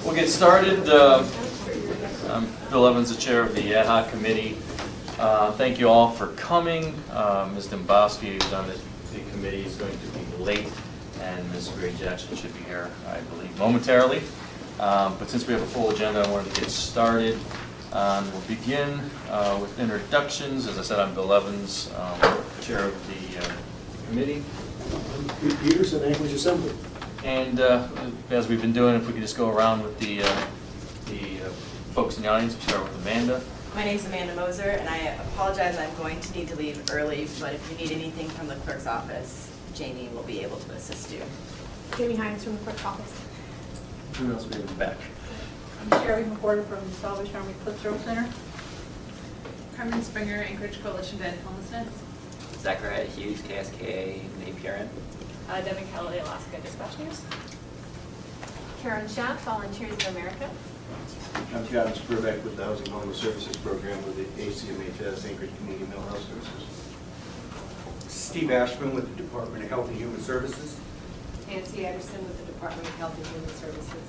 We'll get started. I'm Bill Evans, the chair of the ad hoc committee. Thank you all for coming. Ms. Domboski, who's on the committee, is going to be late, and Ms. Gray Jackson should be here, I believe, momentarily. But since we have a full agenda, I wanted to get started. We'll begin with introductions. As I said, I'm Bill Evans, chair of the committee. Pete Peterson, Anchorage Assembly. And as we've been doing, if we could just go around with the folks in the audience, we'll start with Amanda. My name is Amanda Moser, and I apologize, I'm going to need to leave early, but if you need anything from the clerk's office, Jamie will be able to assist you. Jamie Hines from the clerk's office. Who else we have in the back? I'm Sherry McWhorter from Salvation Army Cliffsdale Center. Carmen Springer, Anchorage Coalition to End Homelessness. Zachariah Hughes, KSKA, and APRN. Devin Kelly, Alaska Dispatch News. Karen Schaff, Volunteers of America. I'm John Spurbeck with the Housing Home Services Program with the ACMHS, Anchorage Community Mental Health Services. Steve Ashman with the Department of Health and Human Services. Nancy Anderson with the Department of Health and Human Services.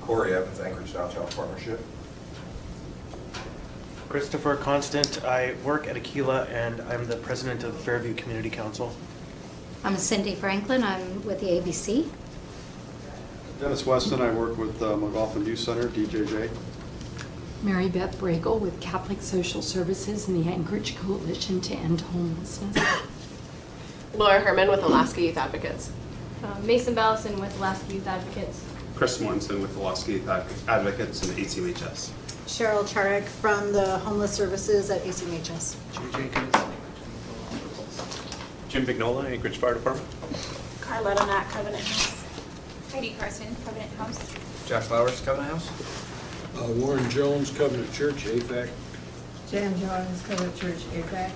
Corey Evans, Anchorage South Child Partnership. Christopher Constant. I work at Aquila and I'm the president of the Fairview Community Council. I'm Cindy Franklin. I'm with the ABC. Dennis Weston. I work with McLaughlin Youth Center, DJJ. Mary Beth Bregel with Catholic Social Services and the Anchorage Coalition to End Homelessness. Laura Herman with Alaska Youth Advocates. Mason Ballison with Alaska Youth Advocates. Chris Mortensen with Alaska Youth Advocates and ACMHS. Cheryl Charek from the Homeless Services at ACMHS. Jay Jenkins. Jim Vignola, Anchorage Fire Department. Carletta Knack, Covenant House. Heidi Carson, Covenant House. Josh Flowers, Covenant House. Warren Jones, Covenant Church, AFAC. Jan Jones, Covenant Church, APAC.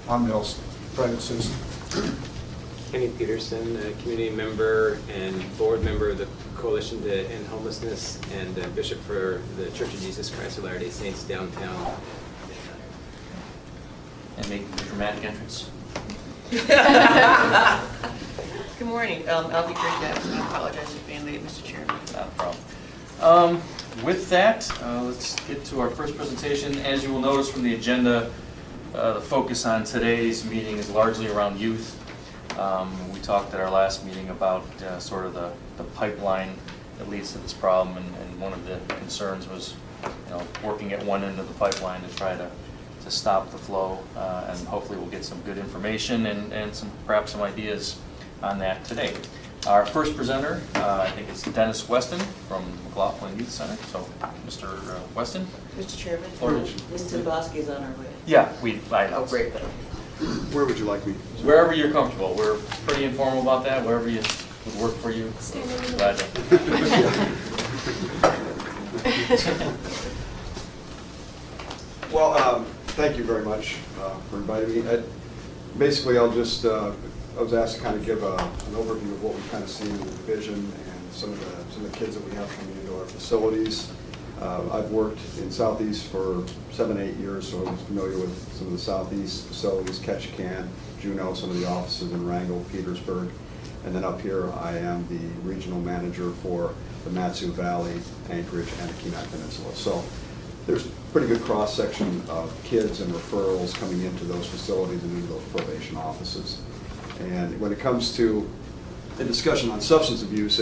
Tom Mills, private citizen. Kenny Peterson, a community member and board member of the Coalition to End Homelessness, and bishop for the Church of Jesus Christ of Latter-day Saints downtown. And make the dramatic entrance. Good morning, I'll be great Jackson. I apologize for being late, Mr. Chairman. Not a problem. With that, let's get to our first presentation. As you will notice from the agenda, the focus on today's meeting is largely around youth. We talked at our last meeting about sort of the pipeline that leads to this problem, and one of the concerns was, working at one end of the pipeline to try to stop the flow, and hopefully we'll get some good information and perhaps some ideas on that today. Our first presenter, I think it's Dennis Weston from McLaughlin Youth Center. So, Mr. Weston. Mr. Chairman, Orange. Ms. Domboski is on our way. Yeah, Oh, great. Where would you like me? Wherever you're comfortable. We're pretty informal about that. Wherever you would work for you. Glad to. Well, thank you very much for inviting me. Basically, I was asked to kind of give an overview of what we kind of see in the division and some of the kids that we have coming into our facilities. I've worked in Southeast for 7-8 years, so I'm familiar with some of the Southeast facilities, Ketchikan, Juneau, some of the offices in Wrangell, Petersburg. And then up here, I am the regional manager for the Mat-Su Valley, Anchorage, and the Kenai Peninsula. So there's a pretty good cross-section of kids and referrals coming into those facilities and into those probation offices. And when it comes to the discussion on substance abuse,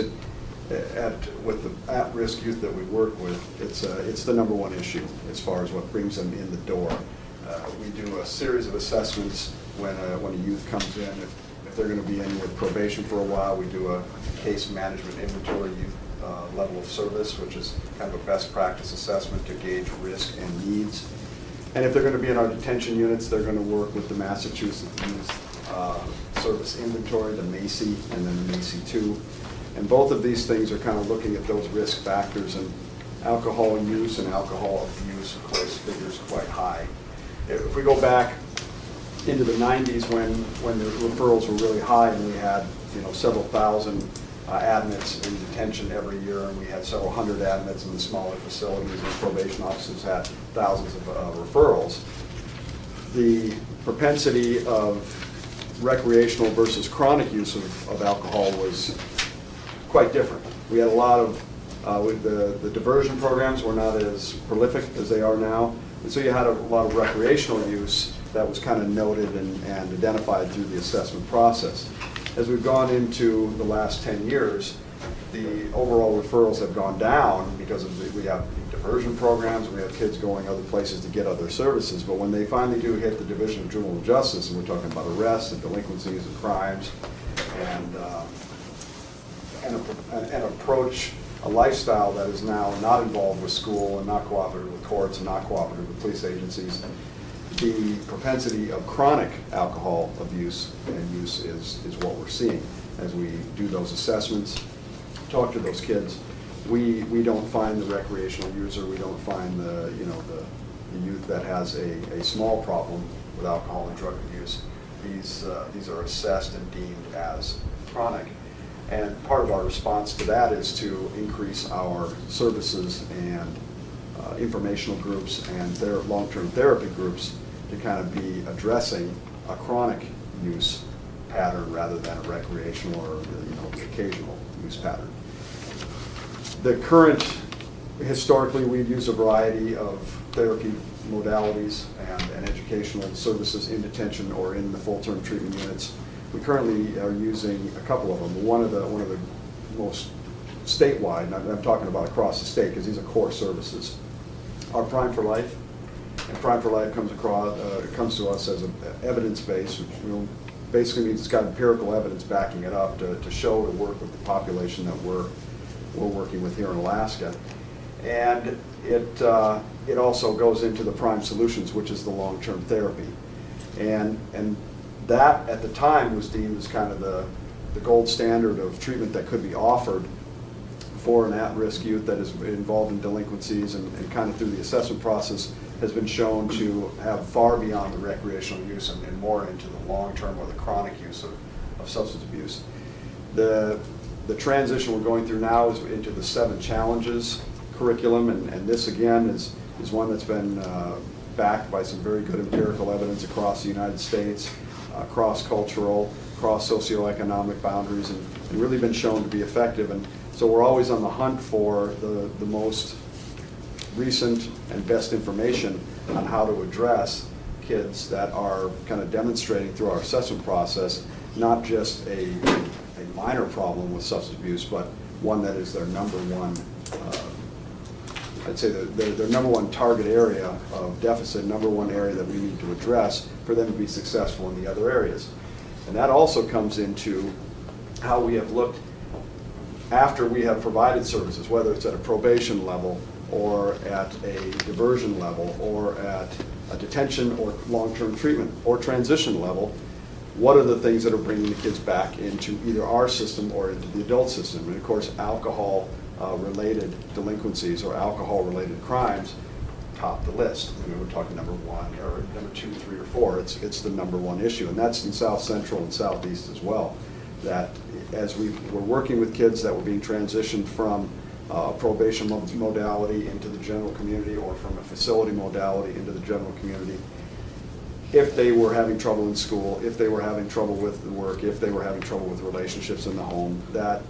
with the at-risk youth that we work with, it's the number one issue as far as what brings them in the door. We do a series of assessments when a youth comes in. If they're going to be in with probation for a while, we do a case management inventory youth level of service, which is kind of a best practice assessment to gauge risk and needs. And if they're going to be in our detention units, they're going to work with the Massachusetts Youth Service Inventory, the MACI, and then the MACI 2. And both of these things are kind of looking at those risk factors, and alcohol use and alcohol abuse, of course, figures quite high. If we go back into the 90s when the referrals were really high and we had several thousand admits in detention every year, and we had several hundred admits in the smaller facilities, and probation offices had thousands of referrals. The propensity of recreational versus chronic use of alcohol was quite different. We had a lot of With the diversion programs were not as prolific as they are now. And so you had a lot of recreational use that was kind of noted and identified through the assessment process. As we've gone into the last 10 years, the overall referrals have gone down because we have diversion programs, and we have kids going other places to get other services. But when they finally do hit the Division of Juvenile Justice, and we're talking about arrests and delinquencies and crimes, and approach a lifestyle that is now not involved with school and not cooperative with courts and not cooperative with police agencies, the propensity of chronic alcohol abuse and use is what we're seeing. As we do those assessments, talk to those kids, we don't find the recreational user, we don't find the youth that has a small problem with alcohol and drug abuse. These are assessed and deemed as chronic. And part of our response to that is to increase our services and informational groups and long-term therapy groups to kind of be addressing a chronic use pattern rather than a recreational or occasional use pattern. The current, historically, we've used a variety of therapy modalities and educational services in detention or in the full-term treatment units. We currently are using a couple of them. One of the most statewide, and I'm talking about across the state because these are core services, are Prime for Life. And Prime for Life comes to us as an evidence-based, which basically means it's got empirical evidence backing it up to show to work with the population that we're working with here in Alaska. And it also goes into the Prime Solutions, which is the long-term therapy. And that at the time was deemed as kind of the gold standard of treatment that could be offered for an at-risk youth that is involved in delinquencies, and kind of through the assessment process has been shown to have far beyond the recreational use and more into the long-term or the chronic use of substance abuse. The transition we're going through now is into the 7 Challenges curriculum, and this again is one that's been backed by some very good empirical evidence across the United States, cross-cultural, cross-socioeconomic boundaries, and really been shown to be effective. And so we're always on the hunt for the most recent and best information on how to address kids that are kind of demonstrating through our assessment process not just a minor problem with substance abuse, but one that is their number one, I'd say their number one target area of deficit, number one area that we need to address for them to be successful in the other areas. And that also comes into how we have looked after we have provided services, whether it's at a probation level or at a diversion level or at a detention or long-term treatment or transition level. What are the things that are bringing the kids back into either our system or into the adult system? And of course, alcohol-related delinquencies or alcohol-related crimes top the list. I mean, we're talking number 1 or number 2, 3, or 4. It's the number 1 issue, and that's in South Central and Southeast as well. That as we're working with kids that were being transitioned from probation modality into the general community or from a facility modality into the general community, if they were having trouble in school, if they were having trouble with work, if they were having trouble with relationships in the home, that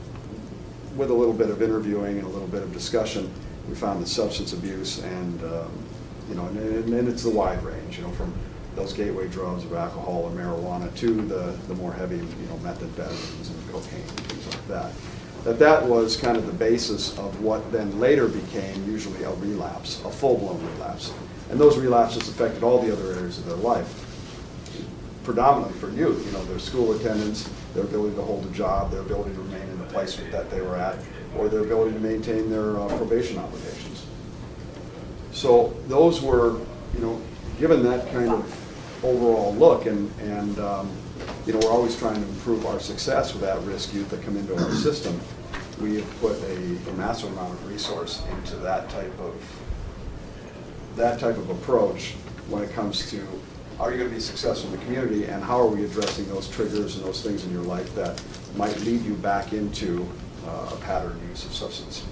with a little bit of interviewing and a little bit of discussion, we found that substance abuse and it's the wide range, from those gateway drugs of alcohol or marijuana to the more heavy, methamphetamines and cocaine and things like that. That was kind of the basis of what then later became usually a relapse, a full-blown relapse. And those relapses affected all the other areas of their life. Predominantly for youth, their school attendance, their ability to hold a job, their ability to remain in the place that they were at, or their ability to maintain their probation obligations. So those were, given that kind of overall look, and we're always trying to improve our success with at-risk youth that come into our system, we have put a massive amount of resource into that type of approach when it comes to, are you going to be successful in the community, and how are we addressing those triggers and those things in your life that might lead you back into a pattern use of substance.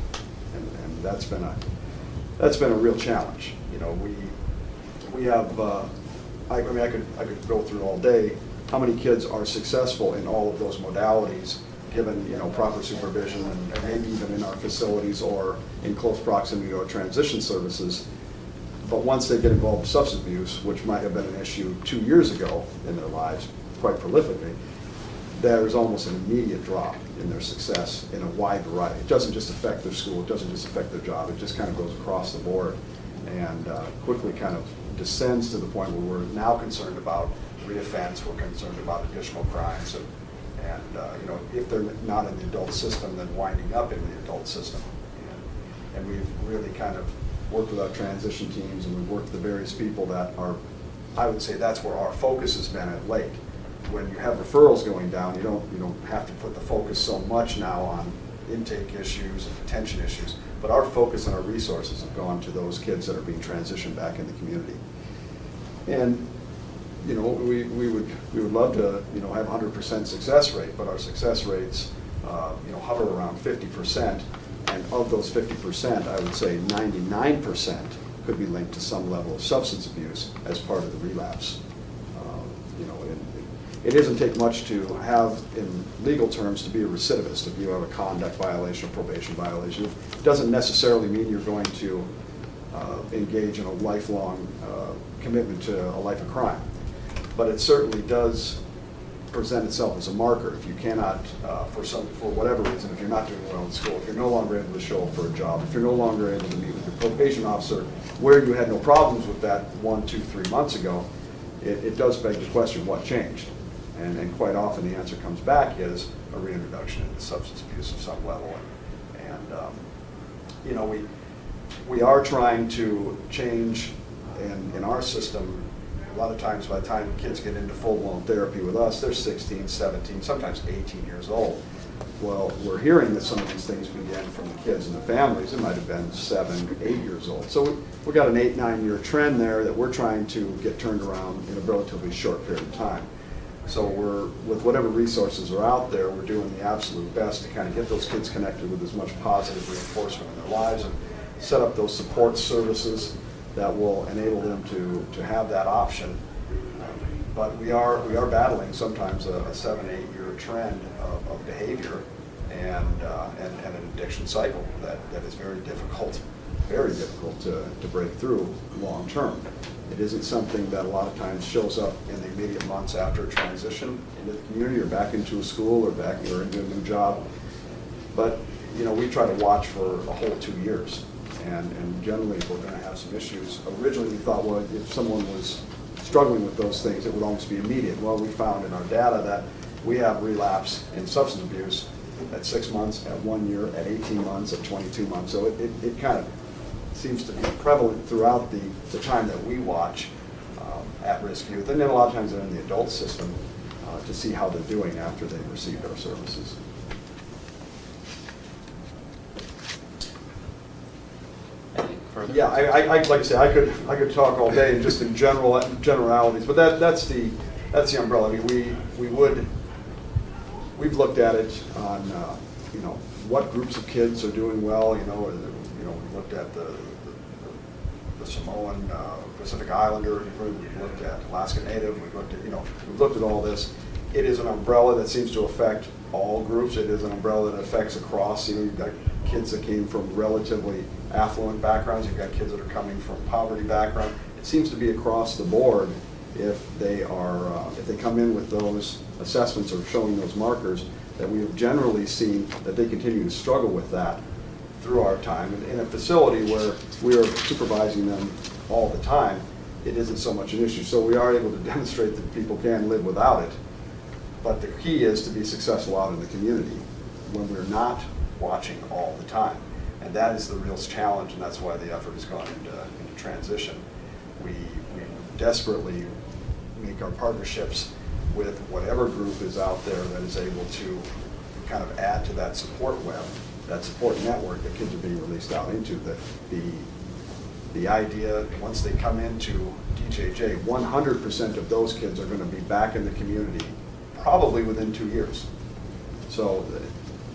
And that's been a real challenge. We have I could go through all day how many kids are successful in all of those modalities given, proper supervision and maybe even in our facilities or in close proximity to our transition services. But once they get involved in substance abuse, which might have been an issue 2 years ago in their lives, quite prolifically, there's almost an immediate drop in their success in a wide variety. It doesn't just affect their school, it doesn't just affect their job, it just kind of goes across the board and quickly kind of descends to the point where we're now concerned about reoffense, we're concerned about additional crimes, and if they're not in the adult system, then winding up in the adult system. And we've really kind of worked with our transition teams, and we've worked with the various people that are, I would say that's where our focus has been at late. When you have referrals going down, you don't have to put the focus so much now on intake issues and detention issues, but our focus and our resources have gone to those kids that are being transitioned back in the community. And we would love to have 100% success rate, but our success rates hover around 50%, and of those 50%, I would say 99% could be linked to some level of substance abuse as part of the relapse. It doesn't take much to have, in legal terms, to be a recidivist. If you have a conduct violation or probation violation, it doesn't necessarily mean you're going to engage in a lifelong commitment to a life of crime. But it certainly does present itself as a marker. If you cannot, for whatever reason, if you're not doing well in school, if you're no longer able to show up for a job, if you're no longer able to meet with your probation officer, where you had no problems with that 1, 2, 3 months ago, it does beg the question, what changed? And quite often the answer comes back is a reintroduction into substance abuse of some level. And we are trying to change in our system. A lot of times by the time kids get into full-blown therapy with us, they're 16, 17, sometimes 18 years old. Well, we're hearing that some of these things began from the kids and the families. It might have been 7, 8 years old. So we've got an 8, 9 year trend there that we're trying to get turned around in a relatively short period of time. So we're, with whatever resources are out there, we're doing the absolute best to kind of get those kids connected with as much positive reinforcement in their lives and set up those support services that will enable them to have that option. But we are battling sometimes a 7, 8 year trend of behavior and an addiction cycle that is very difficult to break through long term. It isn't something that a lot of times shows up in the immediate months after a transition into the community or back into a school or into a new job. But we try to watch for a whole 2 years. And generally, if we're going to have some issues, originally we thought, well, if someone was struggling with those things, it would almost be immediate. Well, we found in our data that we have relapse in substance abuse at 6 months, at 1 year, at 18 months, at 22 months. So it kind of seems to be prevalent throughout the time that we watch at-risk youth. And then a lot of times they're in the adult system to see how they're doing after they've received our services. Further? Yeah, I like I say, I could talk all day just in generalities, but that's the umbrella. I mean, we've looked at it on what groups of kids are doing well. We looked at the Samoan Pacific Islander. We looked at Alaska Native. We looked at all this. It is an umbrella that seems to affect all groups. It is an umbrella that affects across. You've got kids that came from relatively affluent backgrounds. You've got kids that are coming from poverty background. It seems to be across the board. If they come in with those assessments or showing those markers, that we have generally seen that they continue to struggle with that through our time. And in a facility where we are supervising them all the time, it isn't so much an issue. So we are able to demonstrate that people can live without it. But the key is to be successful out in the community when we're not watching all the time. And that is the real challenge, and that's why the effort has gone into transition. We desperately make our partnerships with whatever group is out there that is able to kind of add to that support web, that support network that kids are being released out into. The idea, once they come into DJJ, 100% of those kids are going to be back in the community probably within 2 years. So,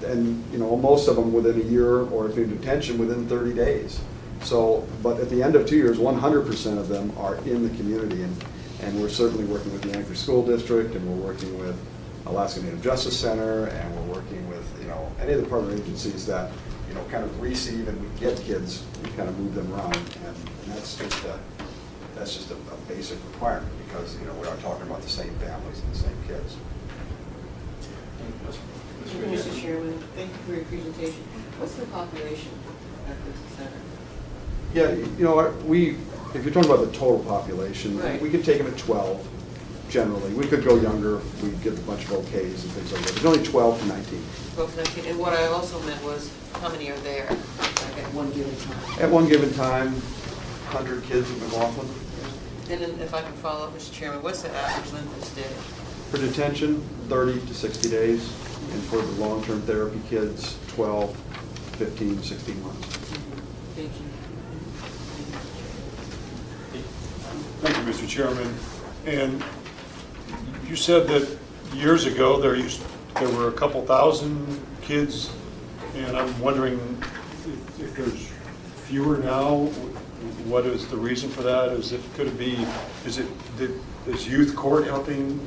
and most of them within a year, or if in detention, within 30 days. So, but at the end of 2 years, 100% of them are in the community, and we're certainly working with the Anchorage School District, and we're working with Alaska Native Justice Center, and we're working with, any of the partner agencies that, kind of receive and we get kids, we kind of move them around, and that's just a basic requirement, because, we are talking about the same families and the same kids. Mr. Chairman, thank you for your presentation. What's the population at this center? Yeah, if you're talking about the total population, Right. we could take them at 12, generally. We could go younger if we get a bunch of OKs and things like that. There's only 12 to 19. And what I also meant was, how many are there at one given time? At one given time, 100 kids in McLaughlin. And then if I can follow up, Mr. Chairman, what's the average length of stay? For detention, 30 to 60 days. And for the long-term therapy kids, 12, 15, 16 months. Thank you. Thank you, Mr. Chairman. And you said that years ago there were a couple thousand kids, and I'm wondering if there's fewer now. What is the reason for that? Is youth court helping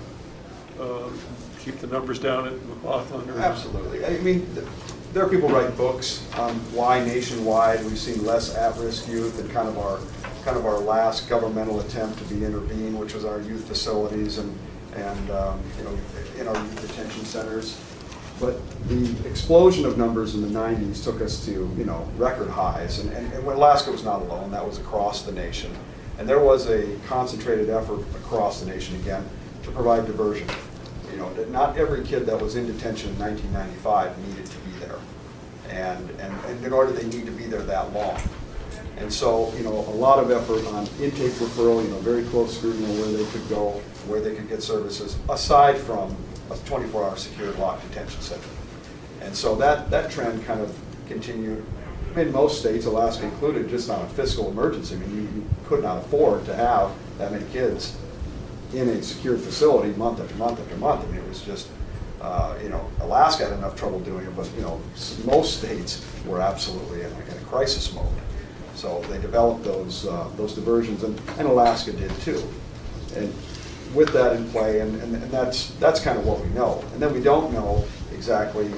keep the numbers down at McLaughlin? Or? Absolutely. I mean, there are people writing books on why nationwide we've seen less at-risk youth, and kind of our last governmental attempt to be intervene, which was our youth facilities and in our youth detention centers. But the explosion of numbers in the 90s took us to record highs, and Alaska was not alone. That was across the nation, and there was a concentrated effort across the nation again to provide diversion. Not every kid that was in detention in 1995 needed to be there, and nor did they need to be there that long. And so, a lot of effort on intake referral, very close scrutiny on where they could go, where they could get services, aside from a 24-hour secured locked detention center. And so that trend kind of continued in most states, Alaska included, just on a fiscal emergency. I mean, you could not afford to have that many kids in a secured facility month after month after month. I mean, it was just, Alaska had enough trouble doing it, but, most states were absolutely in a crisis mode. So they developed those diversions, and Alaska did too. And with that in play, and that's kind of what we know. And then we don't know exactly,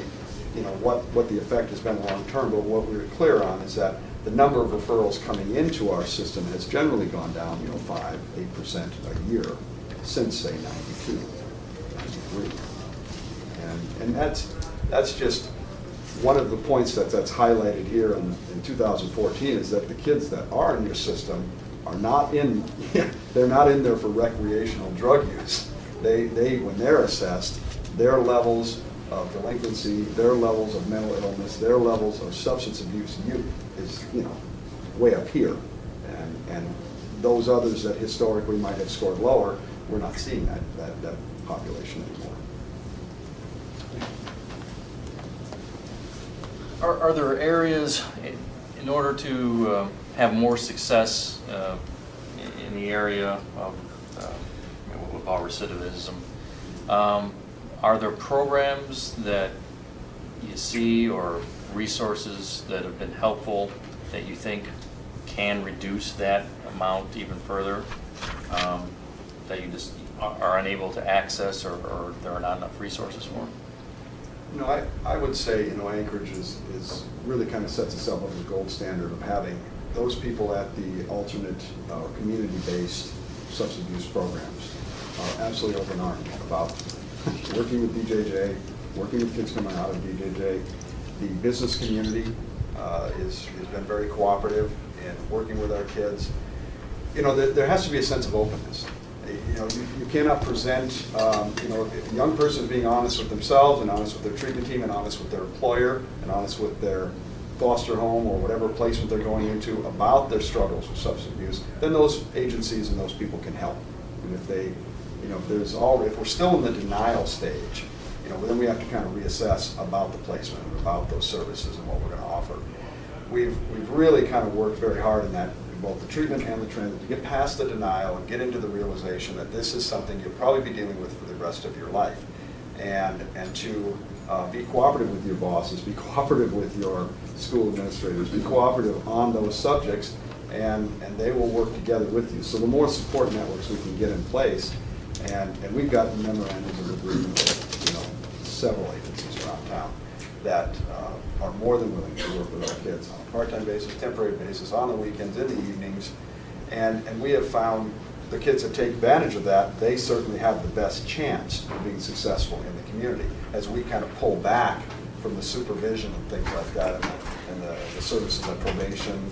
what the effect has been long term, but what we were clear on is that the number of referrals coming into our system has generally gone down, 5-8% a year since, say, 92, 93. And that's just one of the points that's highlighted here in 2014, is that the kids that are in your system are not they're not in there for recreational drug use. They when they're assessed, their levels of delinquency, their levels of mental illness, their levels of substance abuse is way up here, and those others that historically might have scored lower, we're not seeing that population anymore. Are there areas, in order to have more success in the area of what we call recidivism, are there programs that you see or resources that have been helpful that you think can reduce that amount even further, that you just are unable to access, or there are not enough resources for? I would say, Anchorage is really kind of sets itself up as a gold standard of having those people at the alternate or community-based substance abuse programs are absolutely open armed about working with DJJ, working with kids coming out of DJJ. The business community has been very cooperative in working with our kids. There has to be a sense of openness. You cannot present, if a young person is being honest with themselves and honest with their treatment team and honest with their employer and honest with their foster home or whatever placement they're going into about their struggles with substance abuse, then those agencies and those people can help. And if we're still in the denial stage, then we have to kind of reassess about the placement and about those services and what we're going to offer. We've really kind of worked very hard in that, both the treatment and the transit, to get past the denial and get into the realization that this is something you'll probably be dealing with for the rest of your life. And to be cooperative with your bosses, be cooperative with your school administrators, be cooperative on those subjects, and they will work together with you. So the more support networks we can get in place, and we've got memorandums of agreement with several agencies around town that are more than willing to work with our kids on a part-time basis, temporary basis, on the weekends, in the evenings. And we have found the kids that take advantage of that, they certainly have the best chance of being successful in the community. As we kind of pull back from the supervision and things like that, and the services like probation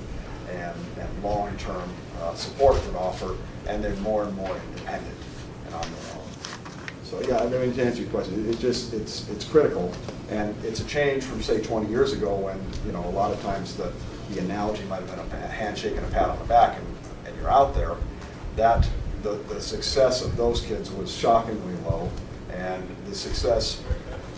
and long-term support would offer, and they're more and more independent and on their own. So yeah, I mean, to answer your question, it's critical, and it's a change from, say, 20 years ago when, you know, a lot of times the analogy might have been a handshake and a pat on the back, and you're out there. That the success of those kids was shockingly low, and the success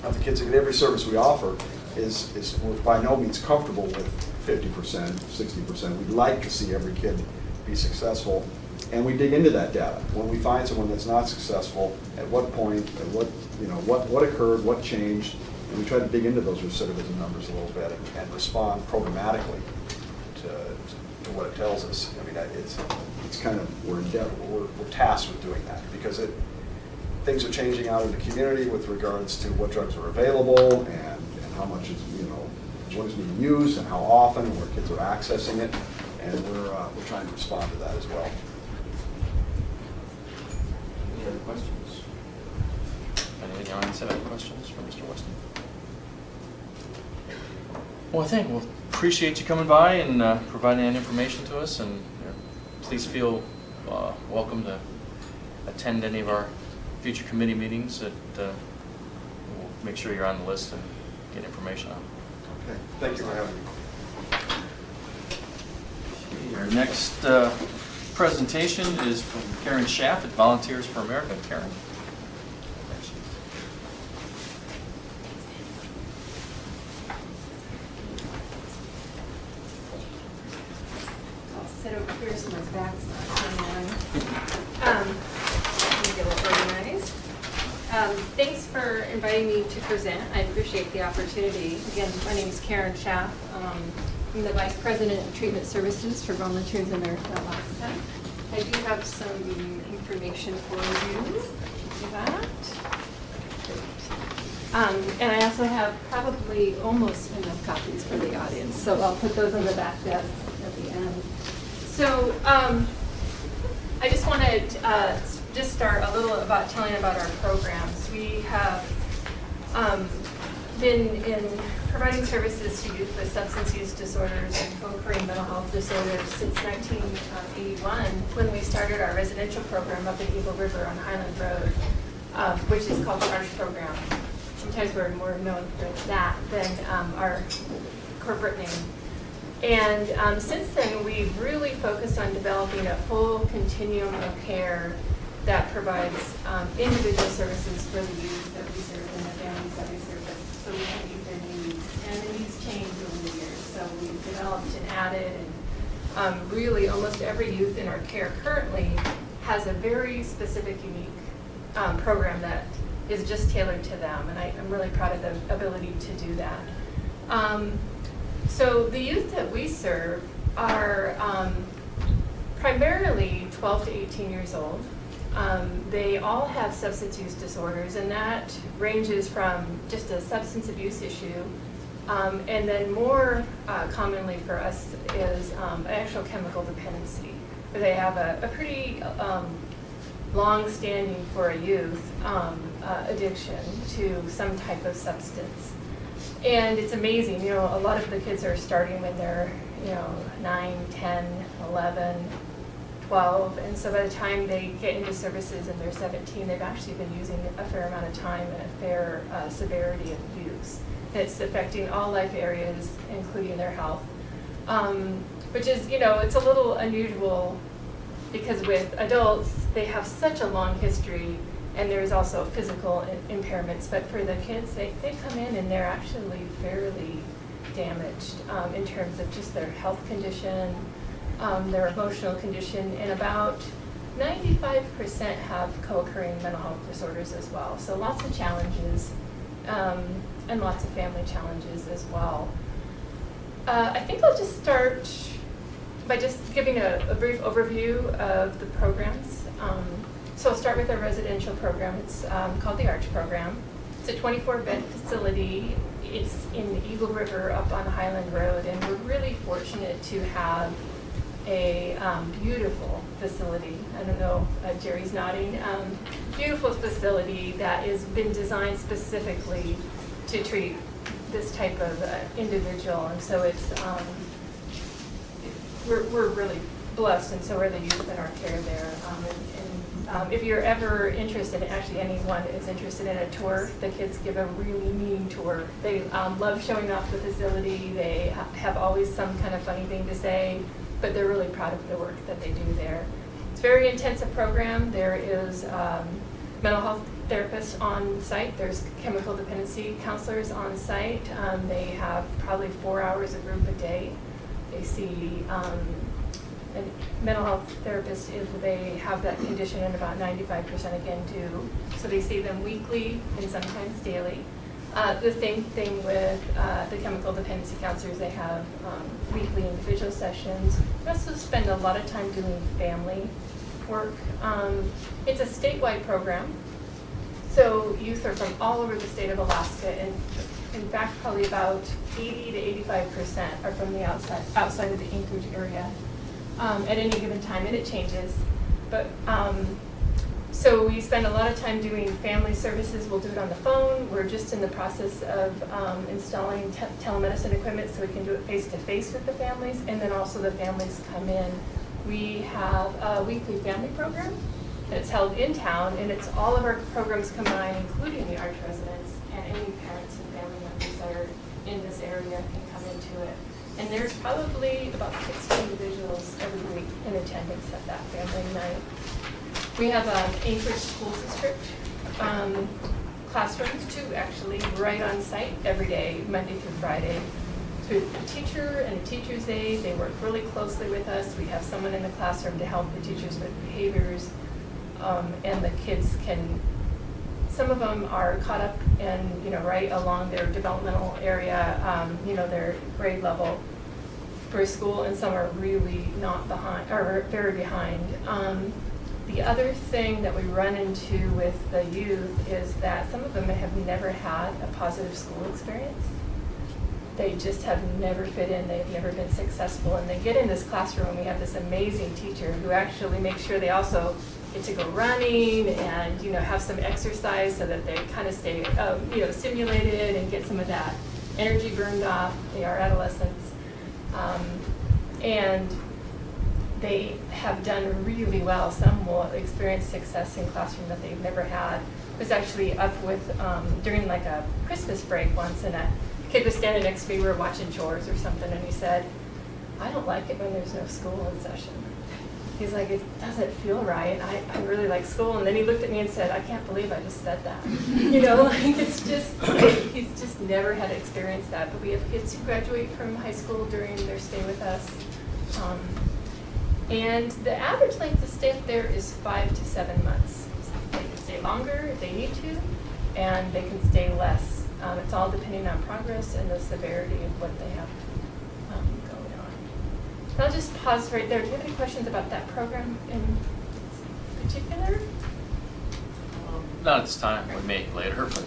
of the kids that get every service we offer is we're by no means comfortable with 50%, 60%. We'd like to see every kid be successful, and we dig into that data. When we find someone that's not successful, at what point, at what occurred, what changed, and we try to dig into those recidivism numbers a little bit and respond programmatically to what it tells us. I mean, it's kind of, we're tasked with doing that because things are changing out in the community with regards to what drugs are available and how much is, what is being used and how often and where kids are accessing it, and we're trying to respond to that as well. Any other questions? Anything in the audience have any questions for Mr. Weston? Well, I think we'll appreciate you coming by and providing that information to us, and please feel welcome to attend any of our future committee meetings that we'll make sure you're on the list and get information on. Okay, thank you for having me. Our next presentation is from Karen Schaff at Volunteers for America. Karen. I'll sit over here so my back's not turning. Let me get a little organized. Thanks for inviting me to present. I appreciate the opportunity. Again, my name is Karen Schaff. I'm the Vice President of Treatment Services for Volunteers in America, Alaska. I do have some information for you. See that? And I also have probably almost enough copies for the audience, so I'll put those on the back desk at the end. So I just want to just start a little about telling about our programs. We have been in providing services to youth with substance use disorders and co-occurring mental health disorders since 1981, when we started our residential program up at Eagle River on Highland Road, which is called the ARCH program. Sometimes we're more known for that than our corporate name. And since then, we've really focused on developing a full continuum of care that provides individual services for the youth that we serve and the families that we serve, so we can meet their needs. And the needs change over the years. So we've developed and added, and really almost every youth in our care currently has a very specific, unique program that is just tailored to them. And I'm really proud of the ability to do that. So the youth that we serve are primarily 12 to 18 years old. They all have substance use disorders, and that ranges from just a substance abuse issue, and then more commonly for us is actual chemical dependency, where they have a pretty long-standing, for a youth, addiction to some type of substance. And it's amazing, a lot of the kids are starting when they're, 9, 10, 11, 12, and so by the time they get into services and they're 17, they've actually been using a fair amount of time and a fair severity of use. It's affecting all life areas, including their health, which is, it's a little unusual because with adults, they have such a long history, and there's also physical impairments, but for the kids, they come in and they're actually fairly damaged in terms of just their health condition, their emotional condition, and about 95% have co-occurring mental health disorders as well. So lots of challenges and lots of family challenges as well. I think I'll just start by just giving a brief overview of the programs. So I'll start with our residential program. It's called the ARCH program. It's a 24-bed facility. It's in the Eagle River up on Highland Road, and we're really fortunate to have a beautiful facility. I don't know, Jerry's nodding. Beautiful facility that has been designed specifically to treat this type of individual, and so it's we're really blessed, and so are the youth in our care there. If you're ever interested, actually anyone is interested in a tour, the kids give a really mean tour. They love showing off the facility. They have always some kind of funny thing to say, but they're really proud of the work that they do there. It's a very intensive program. There is mental health therapists on site. There's chemical dependency counselors on site. They have probably 4 hours a group a day. They see a mental health therapist if they have that condition, and about 95% again do. So they see them weekly and sometimes daily. The same thing with the chemical dependency counselors. They have weekly individual sessions. We also spend a lot of time doing family work. It's a statewide program. So youth are from all over the state of Alaska, and in fact, probably about 80 to 85% are from the outside of the Anchorage area at any given time, and it changes. But so we spend a lot of time doing family services. We'll do it on the phone. We're just in the process of installing telemedicine equipment so we can do it face-to-face with the families, and then also the families come in. We have a weekly family program that's held in town, and it's all of our programs combined, including the Arch residents, and any parents and family members that are in this area can come into it. And there's probably about 60 individuals every week in attendance at that family night. We have an Anchorage School District classrooms too, actually, right on site every day, Monday through Friday. So a teacher and a teacher's aide, they work really closely with us. We have someone in the classroom to help the teachers with behaviors, and the kids can, some of them are caught up in, right along their developmental area, their grade level for school, and some are really not behind, or very behind. The other thing that we run into with the youth is that some of them have never had a positive school experience. They just have never fit in. They've never been successful. And they get in this classroom, and we have this amazing teacher who actually makes sure they also get to go running and, have some exercise so that they kind of stay, stimulated and get some of that energy burned off. They are adolescents. And they have done really well. Some will experience success in classroom that they've never had. I was actually up with, during like a Christmas break once, and a kid was standing next to me, we were watching chores or something, and he said, "I don't like it when there's no school in session." He's like, "It doesn't feel right. I really like school." And then he looked at me and said, "I can't believe I just said that." It's just, he's just never had experienced that. But we have kids who graduate from high school during their stay with us. And the average length of stay up there is 5 to 7 months. They can stay longer if they need to, and they can stay less. It's all depending on progress and the severity of what they have going on. I'll just pause right there. Do you have any questions about that program in particular? Not at this time, we may later, but.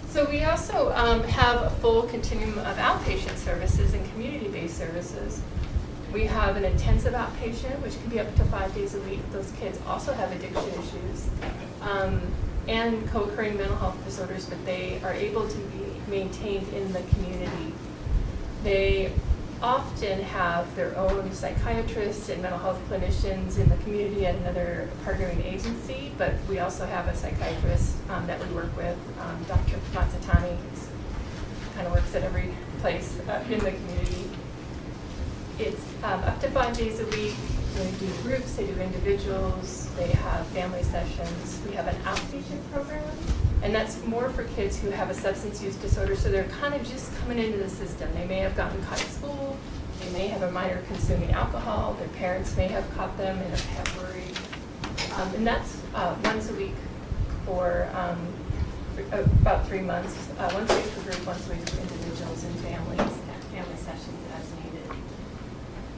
So we also have a full continuum of outpatient services and community-based services. We have an intensive outpatient, which can be up to 5 days a week. Those kids also have addiction issues and co-occurring mental health disorders, but they are able to be maintained in the community. They often have their own psychiatrists and mental health clinicians in the community at another partnering agency, but we also have a psychiatrist that we work with, Dr. Matsutani, who kind of works at every place in the community. It's up to 5 days a week. They do groups, they do individuals, they have family sessions. We have an outpatient program, and that's more for kids who have a substance use disorder, so they're kind of just coming into the system. They may have gotten caught at school, they may have a minor consuming alcohol, their parents may have caught them and have worried. And that's once a week for about 3 months. Once a week for group, once a week for individuals and families, and family sessions as needed.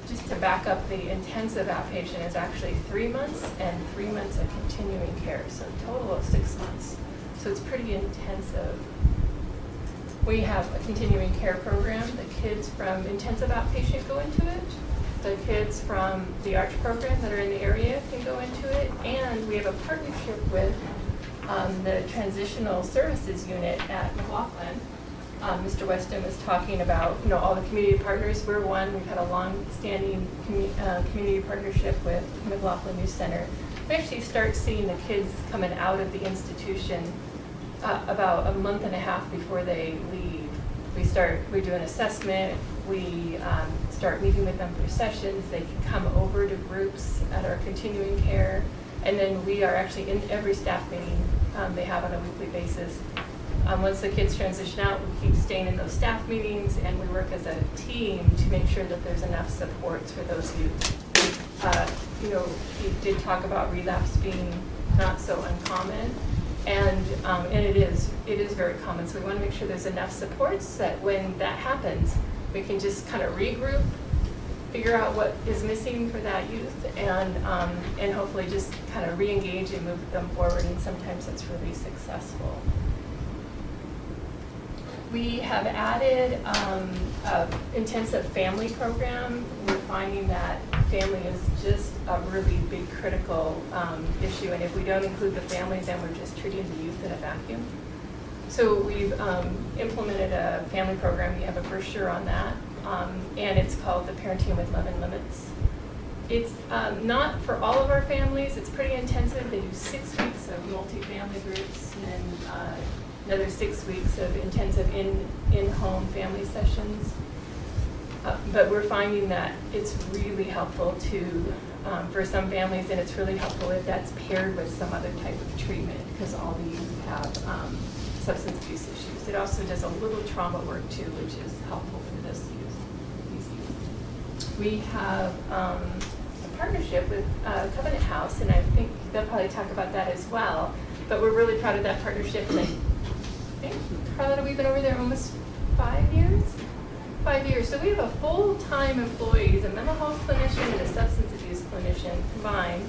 Just to back up, the intensive outpatient is actually 3 months and 3 months of continuing care, so a total of 6 months. So so it's pretty intensive. We have a continuing care program. The kids from intensive outpatient go into it. The kids from the ARCH program that are in the area can go into it. And we have a partnership with the Transitional Services Unit at McLaughlin. Mr. Weston was talking about, all the community partners. We're one. We've had a long-standing community partnership with McLaughlin Youth Center. We actually start seeing the kids coming out of the institution about a month and a half before they leave. We do an assessment. We start meeting with them for sessions. They can come over to groups at our continuing care. And then we are actually in every staff meeting they have on a weekly basis. Once the kids transition out, we keep staying in those staff meetings, and we work as a team to make sure that there's enough supports for those youth. You did talk about relapse being not so uncommon, and it is very common. So we want to make sure there's enough supports that when that happens, we can just kind of regroup, figure out what is missing for that youth, and hopefully just kind of re-engage and move them forward. And sometimes that's really successful. We have added an intensive family program. We're finding that family is just a really big critical issue, and if we don't include the family, then we're just treating the youth in a vacuum. So we've implemented a family program. We have a brochure on that, and it's called the Parenting with Love and Limits. It's not for all of our families. It's pretty intensive. They do 6 weeks of multifamily groups and another 6 weeks of intensive in-home family sessions. But we're finding that it's really helpful for some families, and it's really helpful if that's paired with some other type of treatment, because all the youth have substance abuse issues. It also does a little trauma work too, which is helpful for these youth. We have a partnership with Covenant House, and I think they'll probably talk about that as well. But we're really proud of that partnership. And I think, Carlotta, we've been over there almost 5 years? 5 years. So we have a full-time employee, a mental health clinician and a substance abuse clinician combined,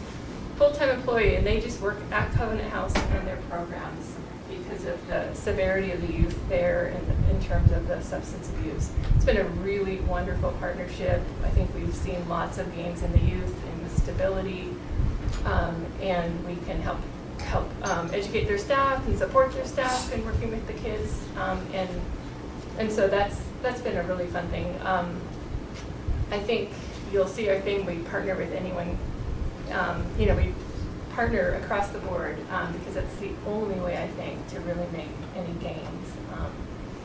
full-time employee, and they just work at Covenant House and their programs because of the severity of the youth there in terms of the substance abuse. It's been a really wonderful partnership. I think we've seen lots of gains in the youth and the stability, and we can help educate their staff and support their staff in working with the kids, and so that's been a really fun thing. I think you'll see our thing. We partner with anyone. We partner across the board because that's the only way, I think, to really make any gains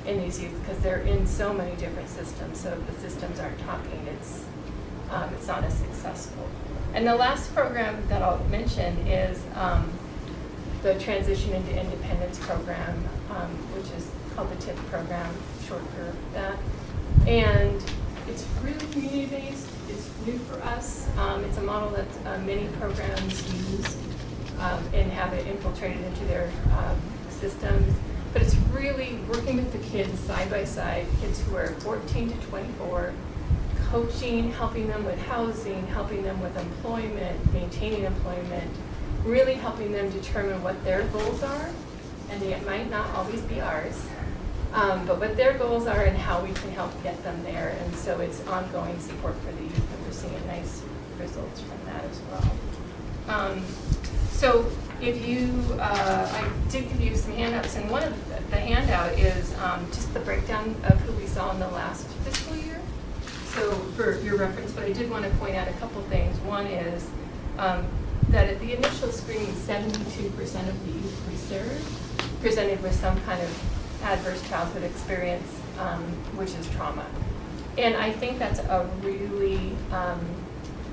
in these youth, because they're in so many different systems. So if the systems aren't talking, it's not as successful. And the last program that I'll mention is the Transition into Independence program, which is called the TIP program, short for that. And it's really community-based. It's new for us. It's a model that many programs use and have it infiltrated into their systems. But it's really working with the kids side by side, kids who are 14 to 24, coaching, helping them with housing, helping them with employment, maintaining employment, really helping them determine what their goals are, and it might not always be ours, but what their goals are and how we can help get them there. And so it's ongoing support for the youth, and we're seeing nice results from that as well. So if I did give you some handouts, and one of the handout is just the breakdown of who we saw in the last fiscal year. So for your reference, but I did want to point out a couple things. One is that at the initial screening, 72% of the youth we served presented with some kind of adverse childhood experience, which is trauma. And I think that's a really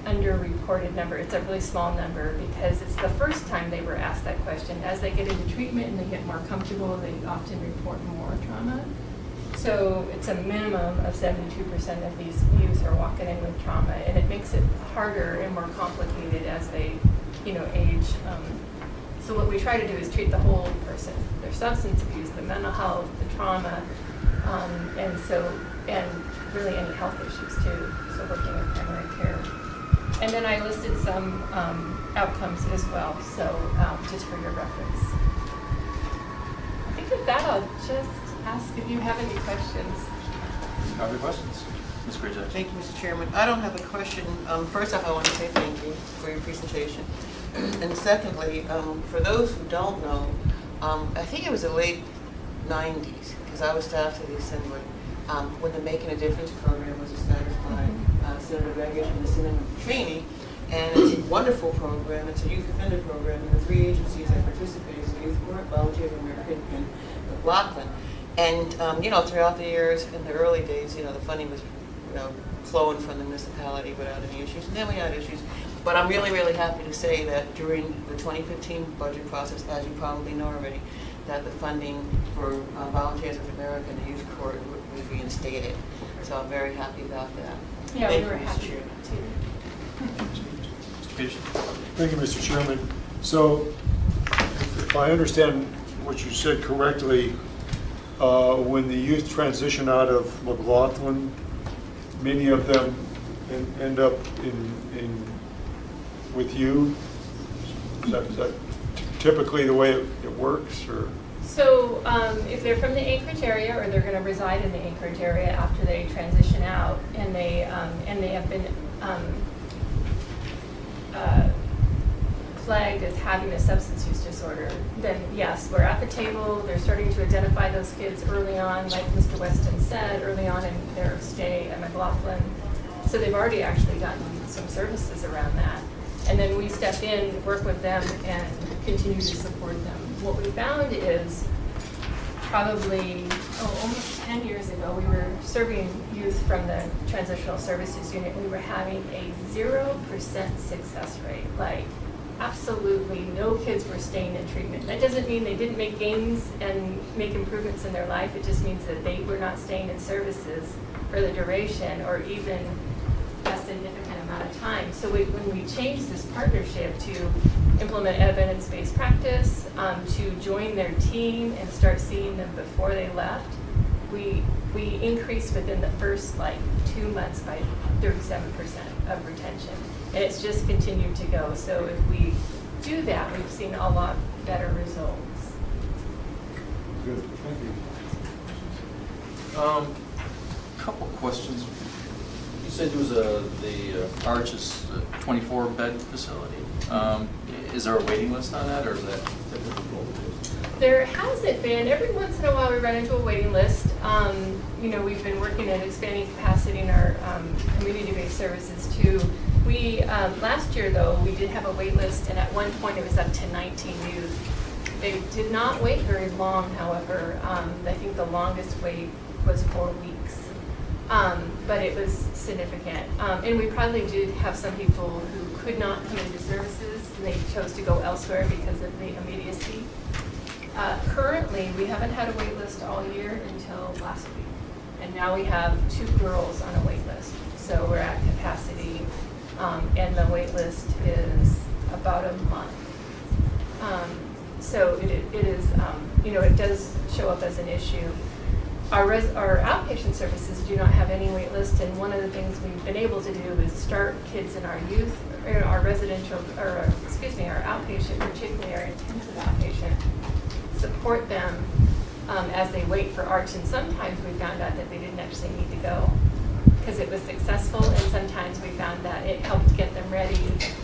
underreported number. It's a really small number because it's the first time they were asked that question. As they get into treatment and they get more comfortable, they often report more trauma. So it's a minimum of 72% of these youth are walking in with trauma, and it makes it harder and more complicated as they, age. So what we try to do is treat the whole person: their substance abuse, the mental health, the trauma, and really any health issues too. So working with primary care. And then I listed some outcomes as well, so just for your reference. that, I'll just ask if you have any questions. Other questions? Ms. Gray-Jackson? Thank you, Mr. Chairman. I don't have a question. First off, I want to say thank you for your presentation. And secondly, for those who don't know, I think it was the late 90s, because I was staff at the Assembly, when the Making a Difference program was established by Senator Reagan and Senator Cheney. And it's a wonderful program. It's a youth offender program. And the three agencies that participate is the Youth Court, Volunteer of America, and Laughlin. And, throughout the years, in the early days, the funding was, flowing from the municipality without any issues. And then we had issues. But I'm really, really happy to say that during the 2015 budget process, as you probably know already, that the funding for Volunteers of America and the Youth Court was reinstated. So I'm very happy about that. Yeah, Thank we were you, Mr. happy Chairman. too. Mr. Peterson? Thank you, Mr. Chairman. So if I understand what you said correctly, when the youth transition out of McLaughlin, many of them end up with you? Is that typically the way it works, or? So if they're from the Anchorage area, or they're going to reside in the Anchorage area after they transition out, and they have been flagged as having a substance use disorder, then yes, we're at the table. They're starting to identify those kids early on, like Mr. Weston said, early on in their stay at McLaughlin. So they've already actually gotten some services around that. And then we step in, work with them, and continue to support them. What we found is probably almost 10 years ago, we were serving youth from the Transitional Services Unit. We were having a 0% success rate. Like, absolutely no kids were staying in treatment. That doesn't mean they didn't make gains and make improvements in their life. It just means that they were not staying in services for the duration or even a significant amount of time. So when we changed this partnership to implement evidence-based practice, to join their team and start seeing them before they left, we increased within the first 2 months by 37% of retention. And it's just continued to go. So if we do that, we've seen a lot better results. Good, thank you. Couple questions. You said it was the Arch is a 24-bed facility. Is there a waiting list on that, or is that typical? There hasn't been. Every once in a while we run into a waiting list. We've been working at expanding capacity in our community-based services too. We last year though, we did have a wait list, and at one point it was up to 19 youth. They did not wait very long, however. I think the longest wait was 4 weeks. But it was significant. And we probably did have some people who could not come into services, and they chose to go elsewhere because of the immediacy. Currently, we haven't had a wait list all year until last week. And now we have 2 girls on a wait list. So we're at capacity, and the wait list is about a month. So it is, it does show up as an issue. Our outpatient services do not have any wait list, and one of the things we've been able to do is start kids in our youth, or our outpatient, particularly our intensive outpatient, support them as they wait for ARCH, and sometimes we found out that they didn't actually need to go because it was successful, and sometimes we found that it helped get them ready.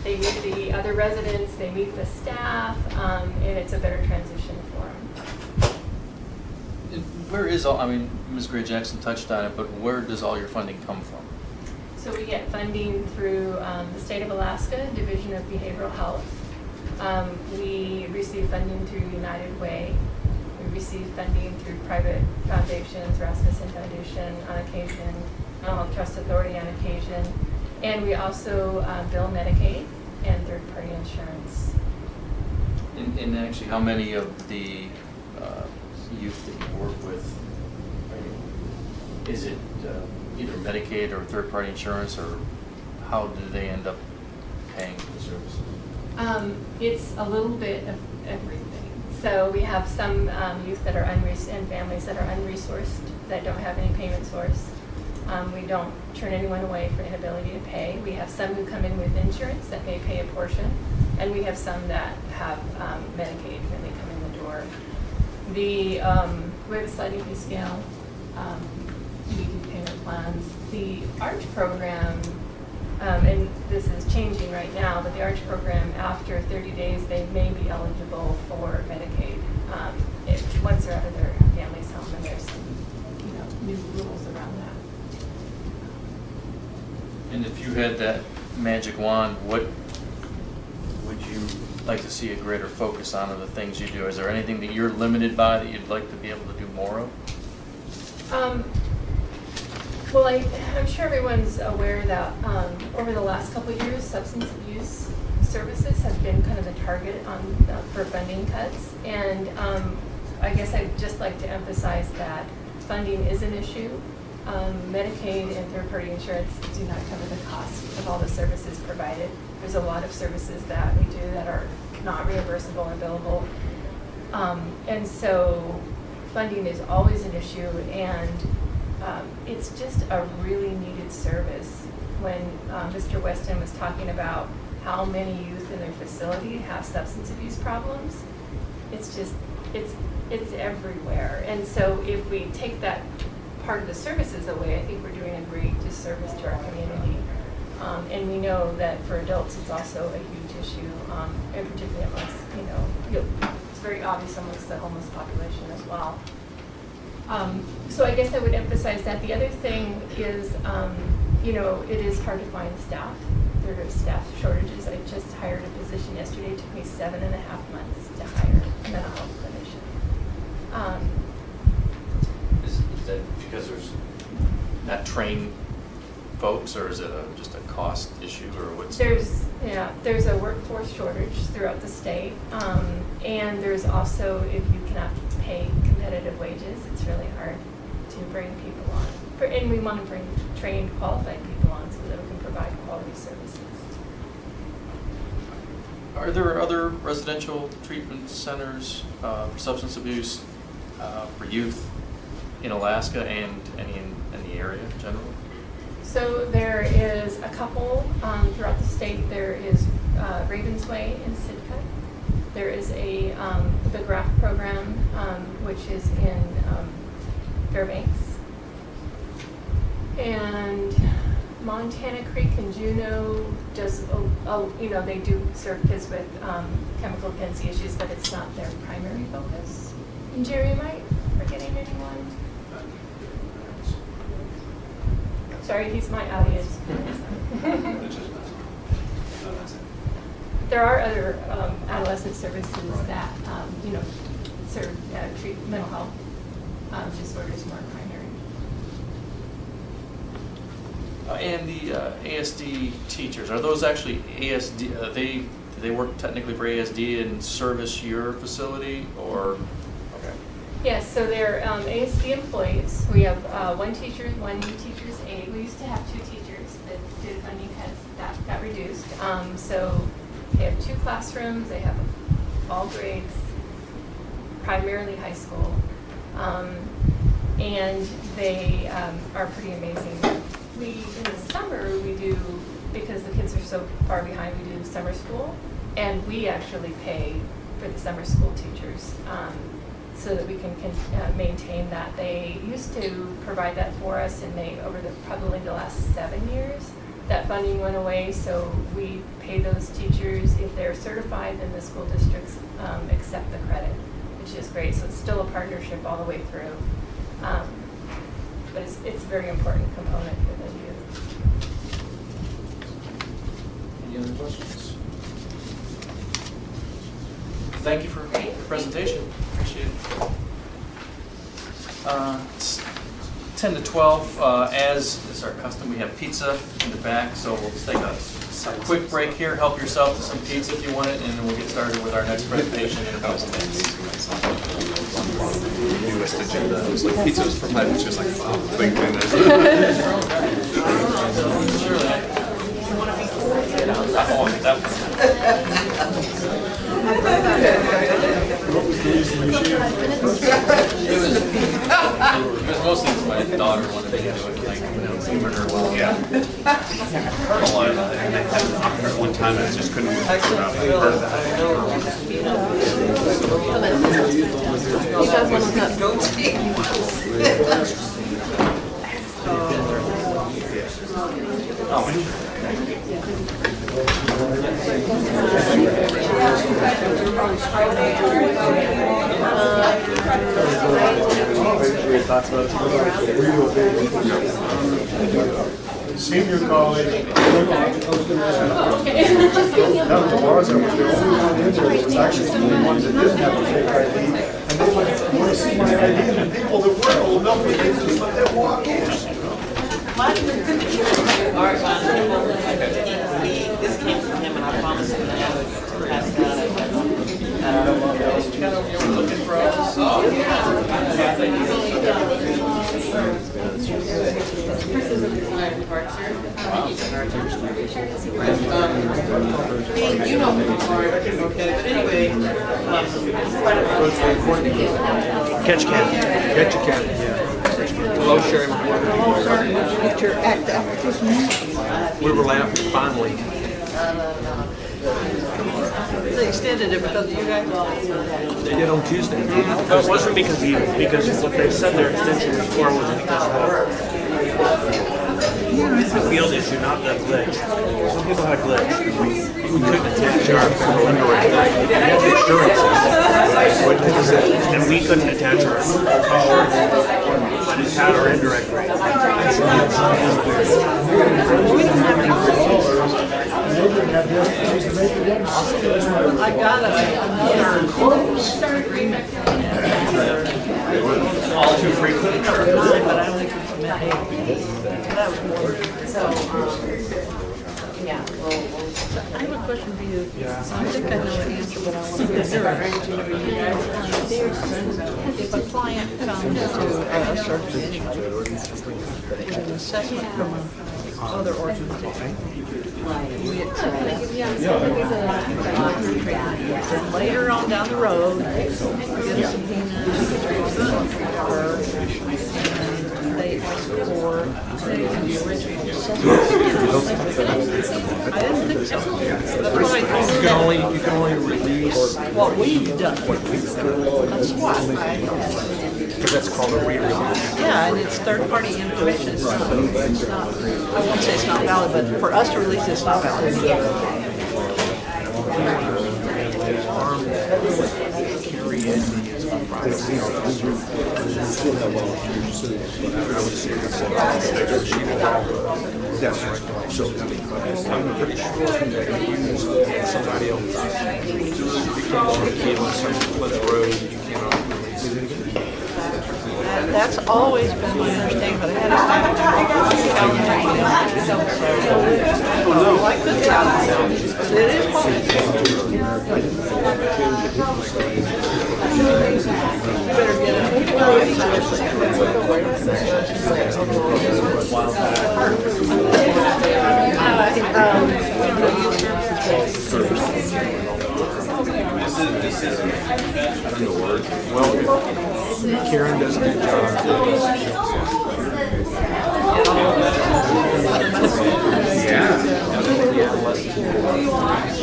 They meet the other residents, they meet the staff, and it's a better transition for them. Where is Ms. Gray-Jackson touched on it, but where does all your funding come from? So we get funding through the State of Alaska Division of Behavioral Health. We receive funding through United Way. We receive funding through private foundations, Rasmussen Foundation on occasion, Health Trust Authority on occasion. And we also bill Medicaid and third-party insurance. And actually, how many of the youth that you work with, is it either Medicaid or third-party insurance, or how do they end up paying for the services? It's a little bit of everything. So we have some youth that are and families that are unresourced, that don't have any payment source. We don't turn anyone away for inability to pay. We have some who come in with insurance that may pay a portion, and we have some that have Medicaid when they come in the door. We have a sliding fee scale, we do payment plans. The ARCH program, and this is changing right now, but the ARCH program, after 30 days, they may be eligible for Medicaid. Once they're out of their family's home, and there's some, new rules around that. And if you had that magic wand, what would you like to see a greater focus on of the things you do? Is there anything that you're limited by that you'd like to be able to do more of? Well, I'm sure everyone's aware that over the last couple of years, substance abuse services have been kind of the target for funding cuts. And I guess I'd just like to emphasize that funding is an issue. Medicaid and third-party insurance do not cover the cost of all the services provided. There's a lot of services that we do that are not reimbursable or billable. And so funding is always an issue, and it's just a really needed service. When Mr. Weston was talking about how many youth in their facility have substance abuse problems, it's just, it's everywhere. And so if we take that part of the services away, I think we're doing a great disservice to our community. And we know that for adults, it's also a huge issue, and particularly amongst, it's very obvious amongst the homeless population as well. So I guess I would emphasize that. The other thing is, it is hard to find staff. There are staff shortages. I just hired a position yesterday. It took me 7.5 months to hire a mental health clinician. Is that because there's not trained folks, or is it just a cost issue, or what's? There's a workforce shortage throughout the state, and there's also, if you cannot pay competitive wages, it's really hard to bring people on. And we want to bring trained, qualified people on so that we can provide quality services. Are there other residential treatment centers for substance abuse for youth in Alaska and in the area in general? So there is a couple throughout the state. There is Ravensway in Sitka. There is the GRAF program, which is in Fairbanks. And Montana Creek and Juneau does, they do serve kids with chemical dependency issues, but it's not their primary focus. And Jerry, am I forgetting anyone? Sorry, he's my audience. There are other adolescent services that, treat mental health disorders more primary. And the ASD teachers, are those actually ASD, do they work technically for ASD and service your facility, or? Okay. Yes, so they're ASD employees. We have one teacher, one new teacher's aide. We used to have 2 teachers, but due to funding cuts, that got reduced. So they have 2 classrooms. They have all grades, primarily high school. And they are pretty amazing. In the summer, we do, because the kids are so far behind, we do summer school. And we actually pay for the summer school teachers so that we can maintain that. They used to provide that for us, and probably the last 7 years, that funding went away. So we pay those teachers. If they're certified, then the school districts accept the credit, which is great. So it's still a partnership all the way through. But it's a very important component for the youth. Any other questions? Thank you for the presentation. Appreciate it. It's 10 to 12. As is our custom, we have pizza in the back, so we'll take a quick break here. Help yourself to some pizza if you want it, and then we'll get started with our next presentation. Newest agenda. It was like pizza was provided, which was like, oh, thank goodness. It was mostly my daughter wanted to do it, like, humor her well. Yeah. At one time, I just couldn't I couldn't feel it, but I know. You guys want to cut goatee? Senior college. Down at the bars, I was the only one in there that was actually the only ones that didn't have a fake ID. And they like, want to see my ID, and the people that were old enough, they just let them walk in. This came from him, and I promised him that I would pass it on. Looking for us? You know who you are, okay, but anyway, Catch can. Catch a cat. Hello, Sherry. We were laughing finally. they extended it because of you guys? They did on Tuesday. No, it wasn't because of you, because what they said their extension was for was because of the field issue, not the glitch. Some people had glitch. We couldn't attach our indirect assurances. And we couldn't attach our had our indirect rate. I got it. All too frequent. But I only could submit 8. That was more. So, yeah. I have a question for you. I think I know the answer, but I want to be sure. If a client comes to us or with an assessment from other organization, we accept it. Then later on down the road, we get a subpoena or they ask for the original assessment. I didn't think so. That's what I told You can only release what we've done. That's why. because that's called a re-release. Yeah, and it's third-party information. It's not, I won't say it's not valid, but for us to release it, it's not valid. That's right. So I'm pretty sure that you use somebody else. You can't kid on some Pleasant Road. You cannot release it. That's always been my understanding, but I had to it is possible. You better get it. Well, Karen does a good job.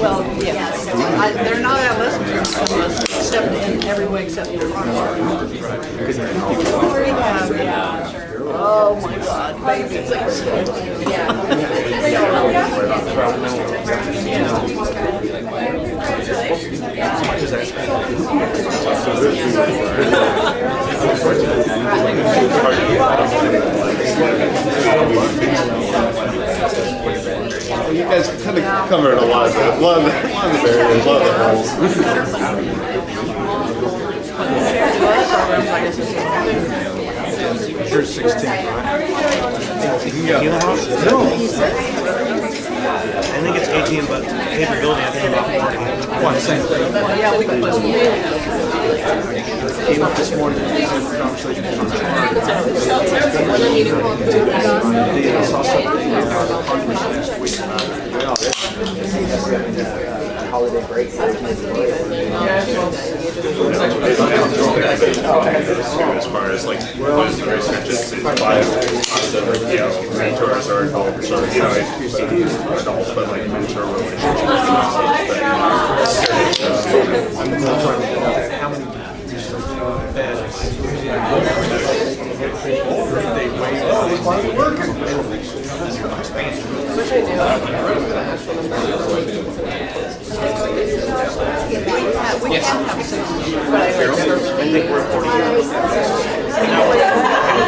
Well, yeah, they're not adolescents except in every way except for oh my God, baby things. You guys kind of covered a lot of the areas, a lot of the holes. You're 16, right? No. I think it's 18, but capability, I think about 40. What, same thing? Yeah, we can put Came up this morning and had a conversation with Thomas Clark. I saw something last week. Holiday break. as far as like what the research is by mentors or adults or adults, but like mentor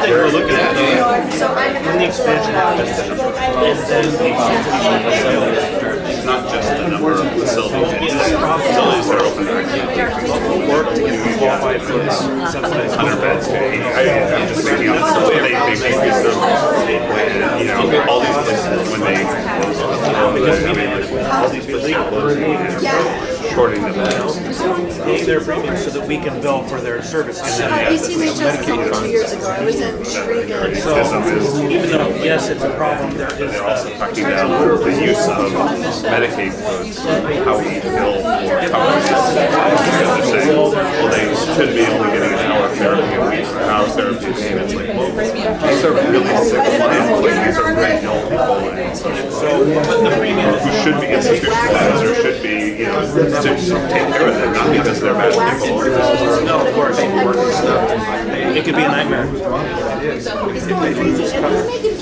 We're looking at when the expansion happens, it's not just the number of facilities, it's the facilities that are open. work to get qualified for this subsidized 100 beds. I'm just thinking of the way they make these numbers. All these places when they close all these places shorting the beds. paying their premiums so that we can bill for their services. ACMHS came 2 years ago. I was in Shreveport. So even though, yes, it's a problem, there is They're also talking about the use of Medicaid codes, how we bill for companies. They're saying, well, they should be only getting an hour of therapy a week for hour therapy a day. And it's like, well, these are really sick clients. Like, these are very ill people. Who should be institutionalized or should be, to take care of them, not because they're bad people. no, of course. It could be a nightmare.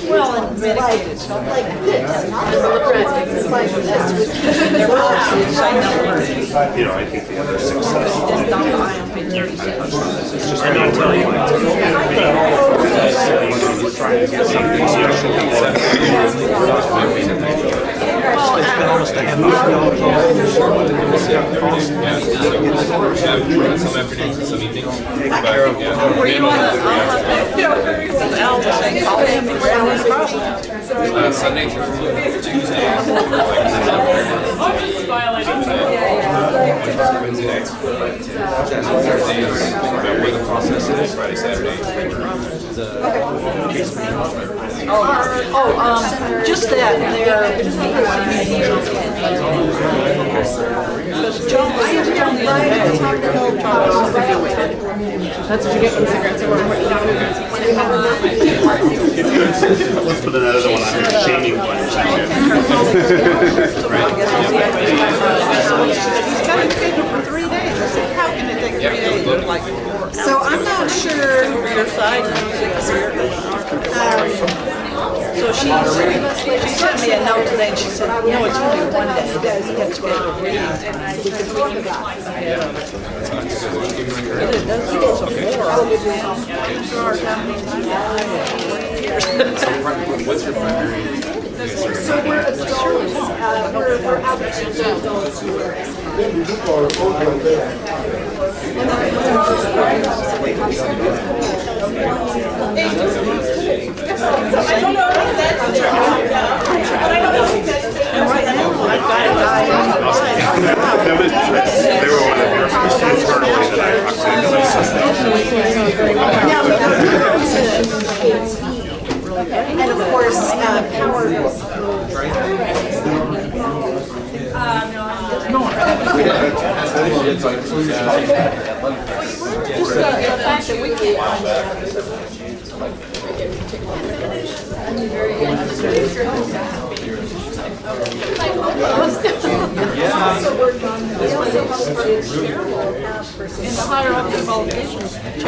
Well, and like this, not like this. I think the other success. It's just going to tell you. We're trying to get something well, it's been almost a half Sunday through Tuesday. Wednesday nights. Thursday is where the process is. Friday, Saturday. Just that there. That's what you get from cigarettes. Let's put another one on here, shaming one. He's got it scheduled for 3 days. I said, how can it take 3 days? Like 4. So I'm not sure your side. So she sent me a note today and she said, no, it's only 1 day. You guys get scheduled. We can talk about What's your primary? So we're adults, we're outreach to adults who are I don't know if that's there. And right now, I've got a guy They were one of your internally that I talked to. and of course, Howard. the fact that we can't. In the higher up the qualifications change.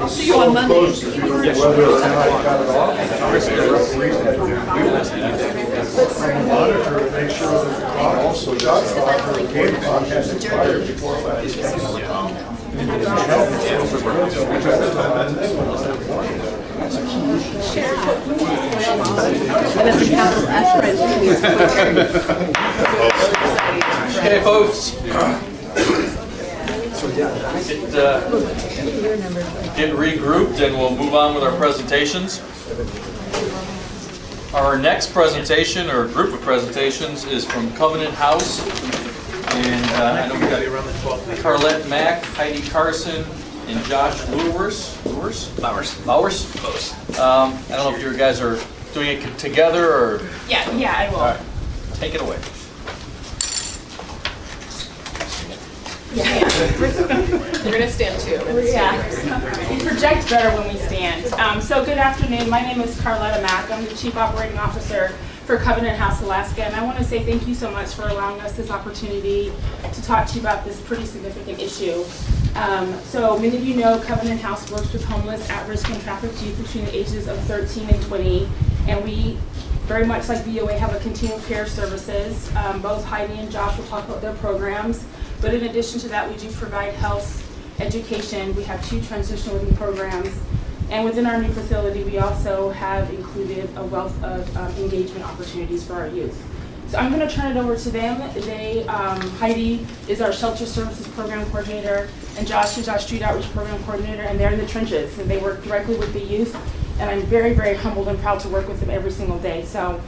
I'll see you on Monday. Monitor to make sure that also has expired before Okay, folks. Get regrouped and we'll move on with our presentations. Our next presentation, or group of presentations, is from Covenant House. And I know we've got Carlette Mack, Heidi Carson, and Josh Bowers. I don't know if you guys are doing it together or. Yeah, I will. All right, take it away. Yeah. We're gonna stand too. Yeah. We project better when we stand. So good afternoon. My name is Carletta Mack. I'm the Chief Operating Officer for Covenant House Alaska, and I want to say thank you so much for allowing us this opportunity to talk to you about this pretty significant issue. So many of you know Covenant House works with homeless, at-risk, and trafficked youth between the ages of 13 and 20, and we, very much like VOA, have a continuum care services. Both Heidi and Josh will talk about their programs, but in addition to that, we do provide health, education. We have 2 transitional living programs, and within our new facility, we also have included a wealth of engagement opportunities for our youth. So I'm going to turn it over to them. Heidi is our shelter services program coordinator, and Josh is our street outreach program coordinator, and they're in the trenches, and they work directly with the youth, and I'm very, very humbled and proud to work with them every single day. So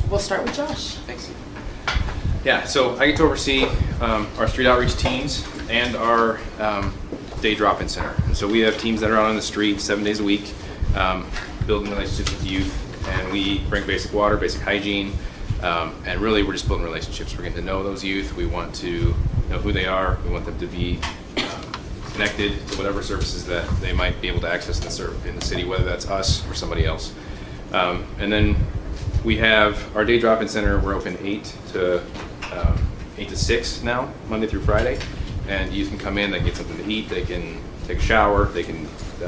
we'll start with Josh. Thanks. Yeah, so I get to oversee our street outreach teams and our day drop-in center. And so we have teams that are out on the street 7 days a week, building relationships with youth, and we bring basic water, basic hygiene, and really we're just building relationships. We're getting to know those youth. We want to know who they are. We want them to be connected to whatever services that they might be able to access in the city, whether that's us or somebody else. And then we have our day drop-in center. We're open 8 to 6 now, Monday through Friday. And youth can come in, they can get something to eat, they can take a shower, they can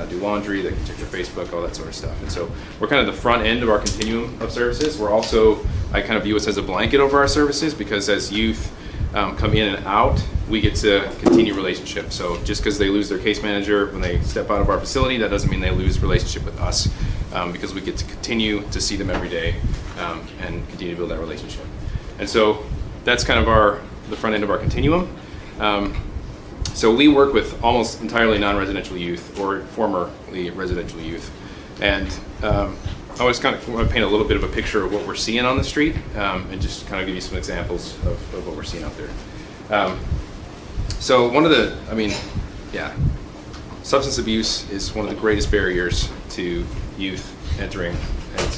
do laundry, they can check their Facebook, all that sort of stuff. And so we're kind of the front end of our continuum of services. We're also, I kind of view us as a blanket over our services, because as youth come in and out, we get to continue relationships. So just because they lose their case manager when they step out of our facility, that doesn't mean they lose relationship with us, because we get to continue to see them every day and continue to build that relationship. And so that's kind of the front end of our continuum. So we work with almost entirely non-residential youth or formerly residential youth. And I always kind of want to paint a little bit of a picture of what we're seeing on the street and just kind of give you some examples of what we're seeing out there. So substance abuse is one of the greatest barriers to youth entering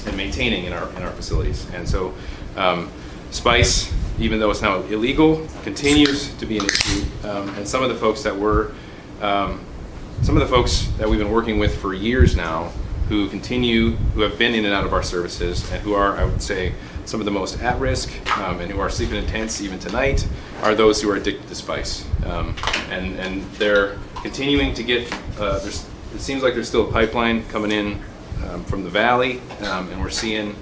and maintaining in our facilities. And so spice, even though it's now illegal, continues to be an issue. And some of the folks that we've been working with for years now, who have been in and out of our services, and who are, I would say, some of the most at risk, and who are sleeping in tents even tonight, are those who are addicted to spice. And they're continuing to get, it seems like there's still a pipeline coming in from the valley, and we're seeing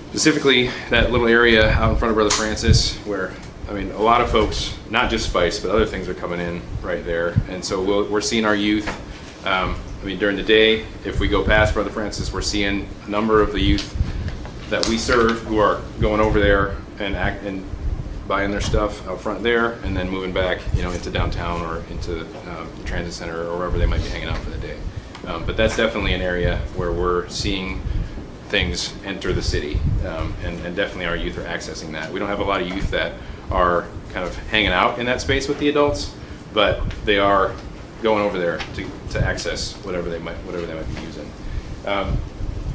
specifically that little area out in front of Brother Francis where, a lot of folks, not just spice, but other things are coming in right there. And so we're seeing our youth, during the day, if we go past Brother Francis, we're seeing a number of the youth that we serve who are going over there and buying their stuff out front there and then moving back, into downtown or into the transit center or wherever they might be hanging out for the day. But that's definitely an area where we're seeing things enter the city, and definitely our youth are accessing that. We don't have a lot of youth that are kind of hanging out in that space with the adults, but they are going over there to access whatever they might be using.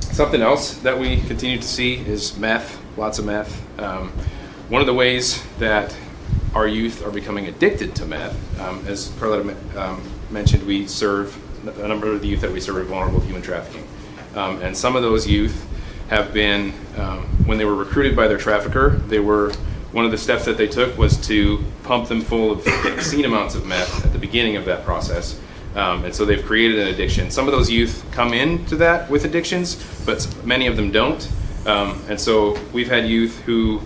Something else that we continue to see is meth, lots of meth. One of the ways that our youth are becoming addicted to meth, as Carletta mentioned, we serve a number of the youth that we serve are vulnerable to human trafficking. And some of those youth have been, when they were recruited by their trafficker, one of the steps that they took was to pump them full of obscene amounts of meth at the beginning of that process. And so they've created an addiction. Some of those youth come into that with addictions, but many of them don't. And so we've had youth who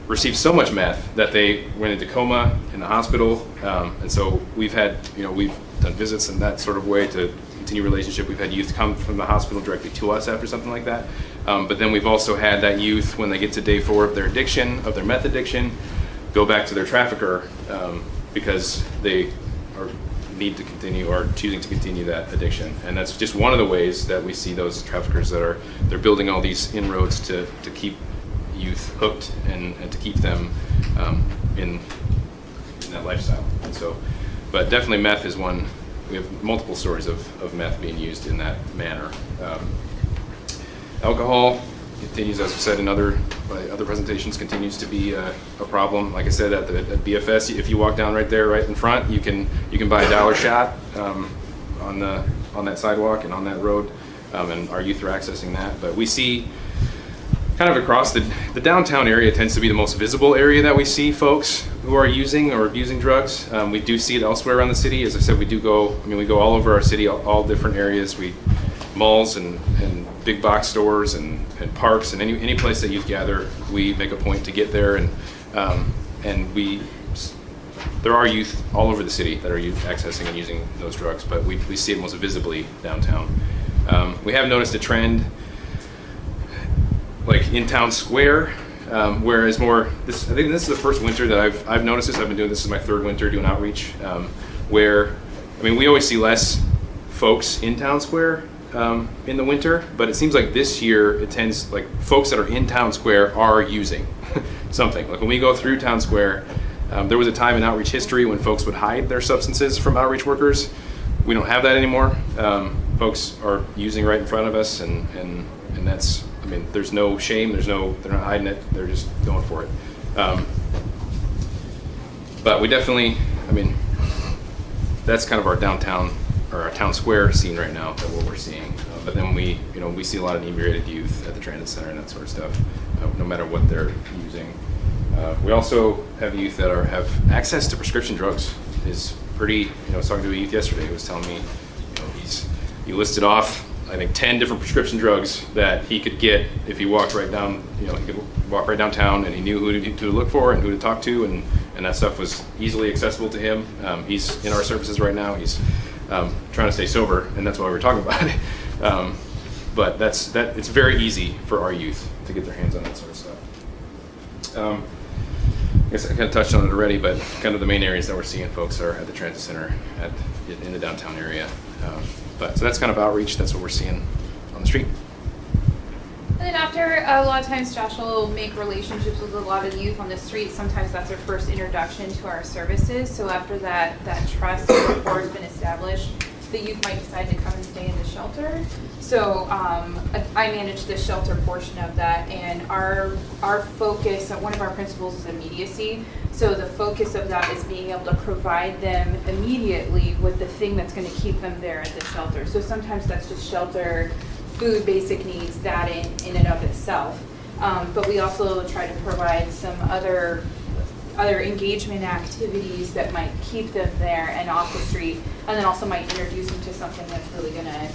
received so much meth that they went into coma in the hospital. And so we've done visits in that sort of way to continue relationship. We've had youth come from the hospital directly to us after something like that. But then we've also had that youth, when they get to day 4 of their meth addiction, go back to their trafficker because they need to continue or choosing to continue that addiction. And that's just one of the ways that we see those traffickers they're building all these inroads to keep youth hooked and to keep them in that lifestyle. And so But definitely meth is one. We have multiple stories of meth being used in that manner. Alcohol continues, as we said in other presentations, continues to be a problem. Like I said, at BFS, if you walk down right there, right in front, you can buy a $1 shot on that sidewalk and on that road, and our youth are accessing that. But we see kind of across the downtown area tends to be the most visible area that we see folks who are using or abusing drugs. We do see it elsewhere around the city. As I said, we go all over our city, all different areas. Malls and big box stores and parks and any place that youth gather, we make a point to get there, and there are youth all over the city that are accessing and using those drugs, but we see it most visibly downtown. We have noticed a trend like in Town Square, whereas I think this is the first winter that I've noticed this. I've been doing this is my third winter doing outreach, where we always see less folks in Town Square in the winter, but it seems like this year it tends like folks that are in Town Square are using something. Like when we go through Town Square, there was a time in outreach history when folks would hide their substances from outreach workers. We don't have that anymore. Folks are using right in front of us, and that's, there's no shame, they're not hiding it, they're just going for it. But we definitely, that's kind of our downtown or our Town Square scene right now, that what we're seeing. But then we see a lot of inebriated youth at the transit center and that sort of stuff, no matter what they're using. We also have youth that have access to prescription drugs. Is pretty, I was talking to a youth yesterday who was telling me, he listed off, I think, 10 different prescription drugs that he could get if he walked right down, he could walk right downtown, and he knew who to look for and who to talk to, and that stuff was easily accessible to him. He's in our services right now. He's trying to stay sober, and that's why we're talking about it. But it's very easy for our youth to get their hands on that sort of stuff. I guess I kind of touched on it already, but kind of the main areas that we're seeing folks are at the transit center, in the downtown area. So that's kind of outreach. That's what we're seeing on the street. And then after, a lot of times Josh will make relationships with a lot of youth on the street. Sometimes that's their first introduction to our services. So after that trust and rapport has been established, the youth might decide to come and stay in the shelter. So I manage the shelter portion of that, and our focus, one of our principles is immediacy. So the focus of that is being able to provide them immediately with the thing that's going to keep them there at the shelter. So sometimes that's just shelter, food, basic needs, that in and of itself. But we also try to provide some other engagement activities that might keep them there and off the street, and then also might introduce them to something that's really going to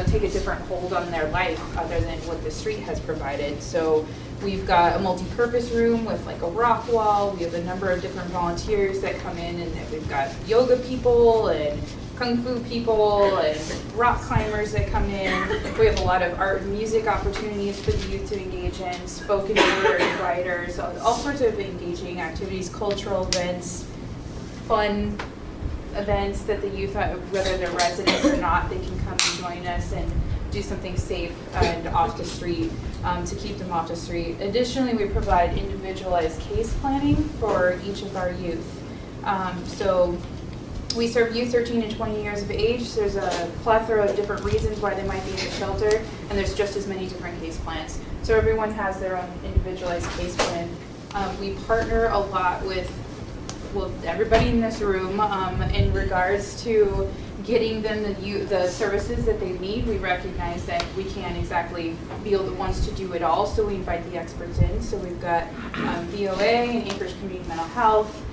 take a different hold on their life other than what the street has provided. So we've got a multi-purpose room with like a rock wall. We have a number of different volunteers that come in, and we've got yoga people and kung fu people and rock climbers that come in. We have a lot of art and music opportunities for the youth to engage in, spoken word, writers, all sorts of engaging activities, cultural events, fun events that the youth, whether they're residents or not, they can come and join us and do something safe and off the street to keep them off the street. Additionally, we provide individualized case planning for each of our youth. So we serve youth 13 and 20 years of age. There's a plethora of different reasons why they might be in the shelter, and there's just as many different case plans. So everyone has their own individualized case plan. We partner a lot with everybody in this room in regards to getting them the services that they need. We recognize that we can't exactly be the ones to do it all, so we invite the experts in. So we've got VOA and Anchorage Community Mental Health.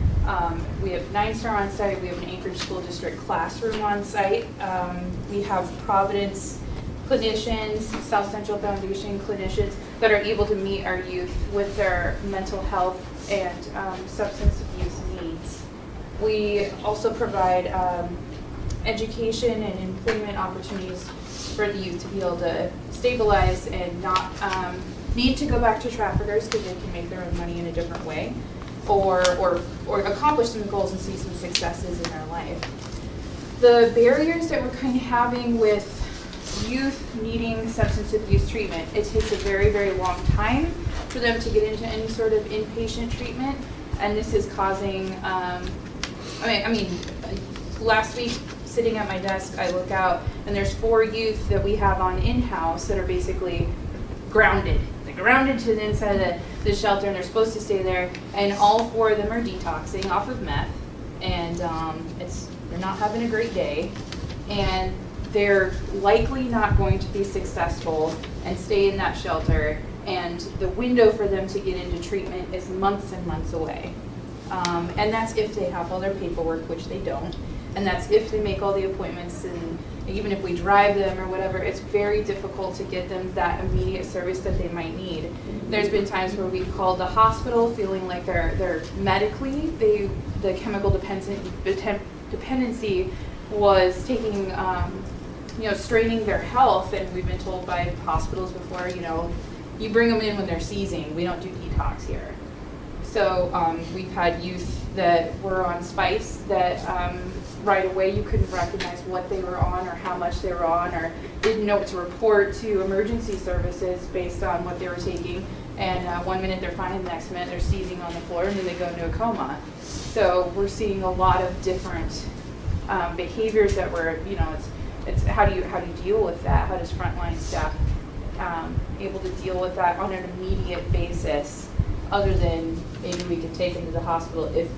We have 9-Star on site. We have an Anchorage School District classroom on site. We have Providence clinicians, South Central Foundation clinicians that are able to meet our youth with their mental health and substance abuse needs. We also provide education and employment opportunities for the youth to be able to stabilize and not need to go back to traffickers because they can make their own money in a different way, or accomplish some goals and see some successes in their life. The barriers that we're kind of having with youth needing substance abuse treatment, it takes a very, very long time for them to get into any sort of inpatient treatment, and this is causing I mean, last week, sitting at my desk, I look out and there's 4 youth that we have on in-house that are basically grounded. They're grounded to the inside of the shelter and they're supposed to stay there. And all 4 of them are detoxing off of meth. And they're not having a great day. And they're likely not going to be successful and stay in that shelter. And the window for them to get into treatment is months and months away. And that's if they have all their paperwork, which they don't. And that's if they make all the appointments, and even if we drive them or whatever, it's very difficult to get them that immediate service that they might need. There's been times where we've called the hospital feeling like they're medically, the chemical dependency was taking, straining their health, and we've been told by hospitals before, you bring them in when they're seizing, we don't do detox here. So we've had youth that were on Spice that right away you couldn't recognize what they were on or how much they were on, or didn't know what to report to emergency services based on what they were taking. And 1 minute they're fine, the next minute they're seizing on the floor, and then they go into a coma. So we're seeing a lot of different behaviors that we're, it's how do you deal with that? How does frontline staff able to deal with that on an immediate basis, other than maybe we could take them to the hospital if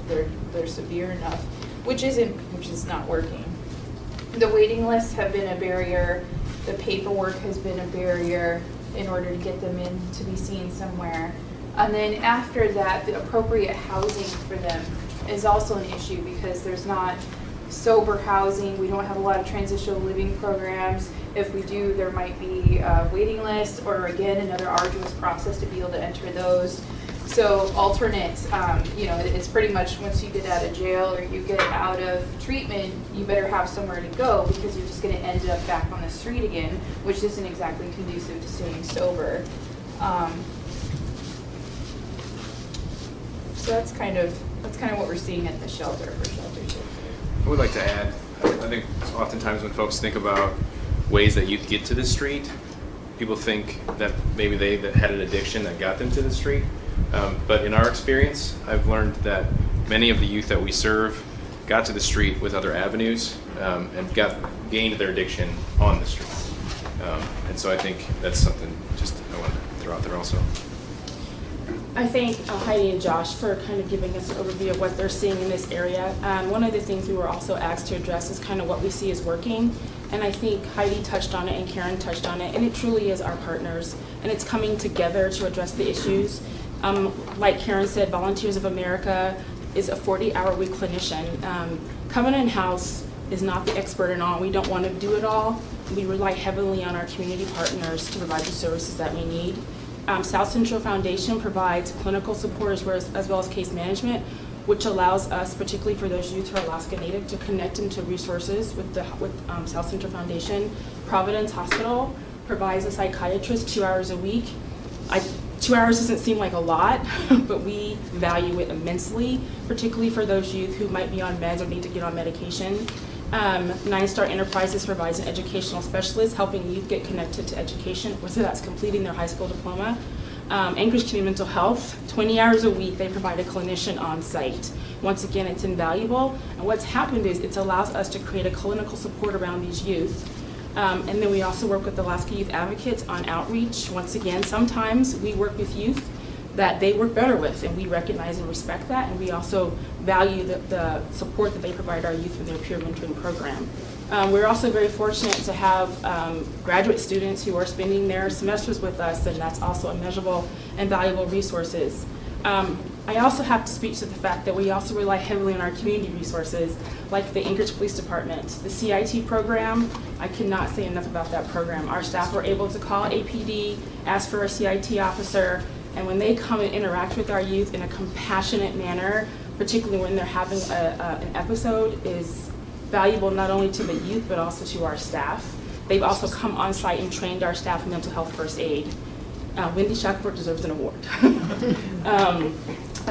they're severe enough, which is not working. The waiting lists have been a barrier. The paperwork has been a barrier in order to get them in to be seen somewhere. And then after that, the appropriate housing for them is also an issue, because there's not sober housing. We don't have a lot of transitional living programs. If we do, there might be a waiting list, or again, another arduous process to be able to enter those. So alternate, it's pretty much once you get out of jail or you get out of treatment, you better have somewhere to go, because you're just going to end up back on the street again, which isn't exactly conducive to staying sober. So that's kind of what we're seeing at the shelter for Shelter 2. I would like to add, I think oftentimes when folks think about ways that youth get to the street, people think that maybe they had an addiction that got them to the street. But in our experience, I've learned that many of the youth that we serve got to the street with other avenues and gained their addiction on the street. And so I think that's something just I want to throw out there also. I thank Heidi and Josh for kind of giving us an overview of what they're seeing in this area. One of the things we were also asked to address is kind of what we see is working. And I think Heidi touched on it and Karen touched on it, and it truly is our partners. And it's coming together to address the issues. Like Karen said, Volunteers of America is a 40-hour-week clinician. Covenant House is not the expert in all. We don't want to do it all. We rely heavily on our community partners to provide the services that we need. South Central Foundation provides clinical support as well as case management, which allows us, particularly for those youth who are Alaska Native, to connect them to resources with South Central Foundation. Providence Hospital provides a psychiatrist 2 hours a week. 2 hours doesn't seem like a lot, but we value it immensely, particularly for those youth who might be on meds or need to get on medication. 9 Star Enterprises provides an educational specialist helping youth get connected to education, whether that's completing their high school diploma. Anchorage Community Mental Health, 20 hours a week, they provide a clinician on site. Once again, it's invaluable. And what's happened is it allows us to create a clinical support around these youth. And then we also work with Alaska Youth Advocates on outreach. Once again, sometimes we work with youth that they work better with, and we recognize and respect that, and we also value the support that they provide our youth in their peer mentoring program. We're also very fortunate to have graduate students who are spending their semesters with us, and that's also immeasurable and valuable resources. I also have to speak to the fact that we also rely heavily on our community resources, like the Anchorage Police Department. The CIT program, I cannot say enough about that program. Our staff were able to call APD, ask for a CIT officer, and when they come and interact with our youth in a compassionate manner, particularly when they're having an episode, is valuable not only to the youth but also to our staff. They've also come on site and trained our staff in mental health first aid. Wendy Shackelford deserves an award.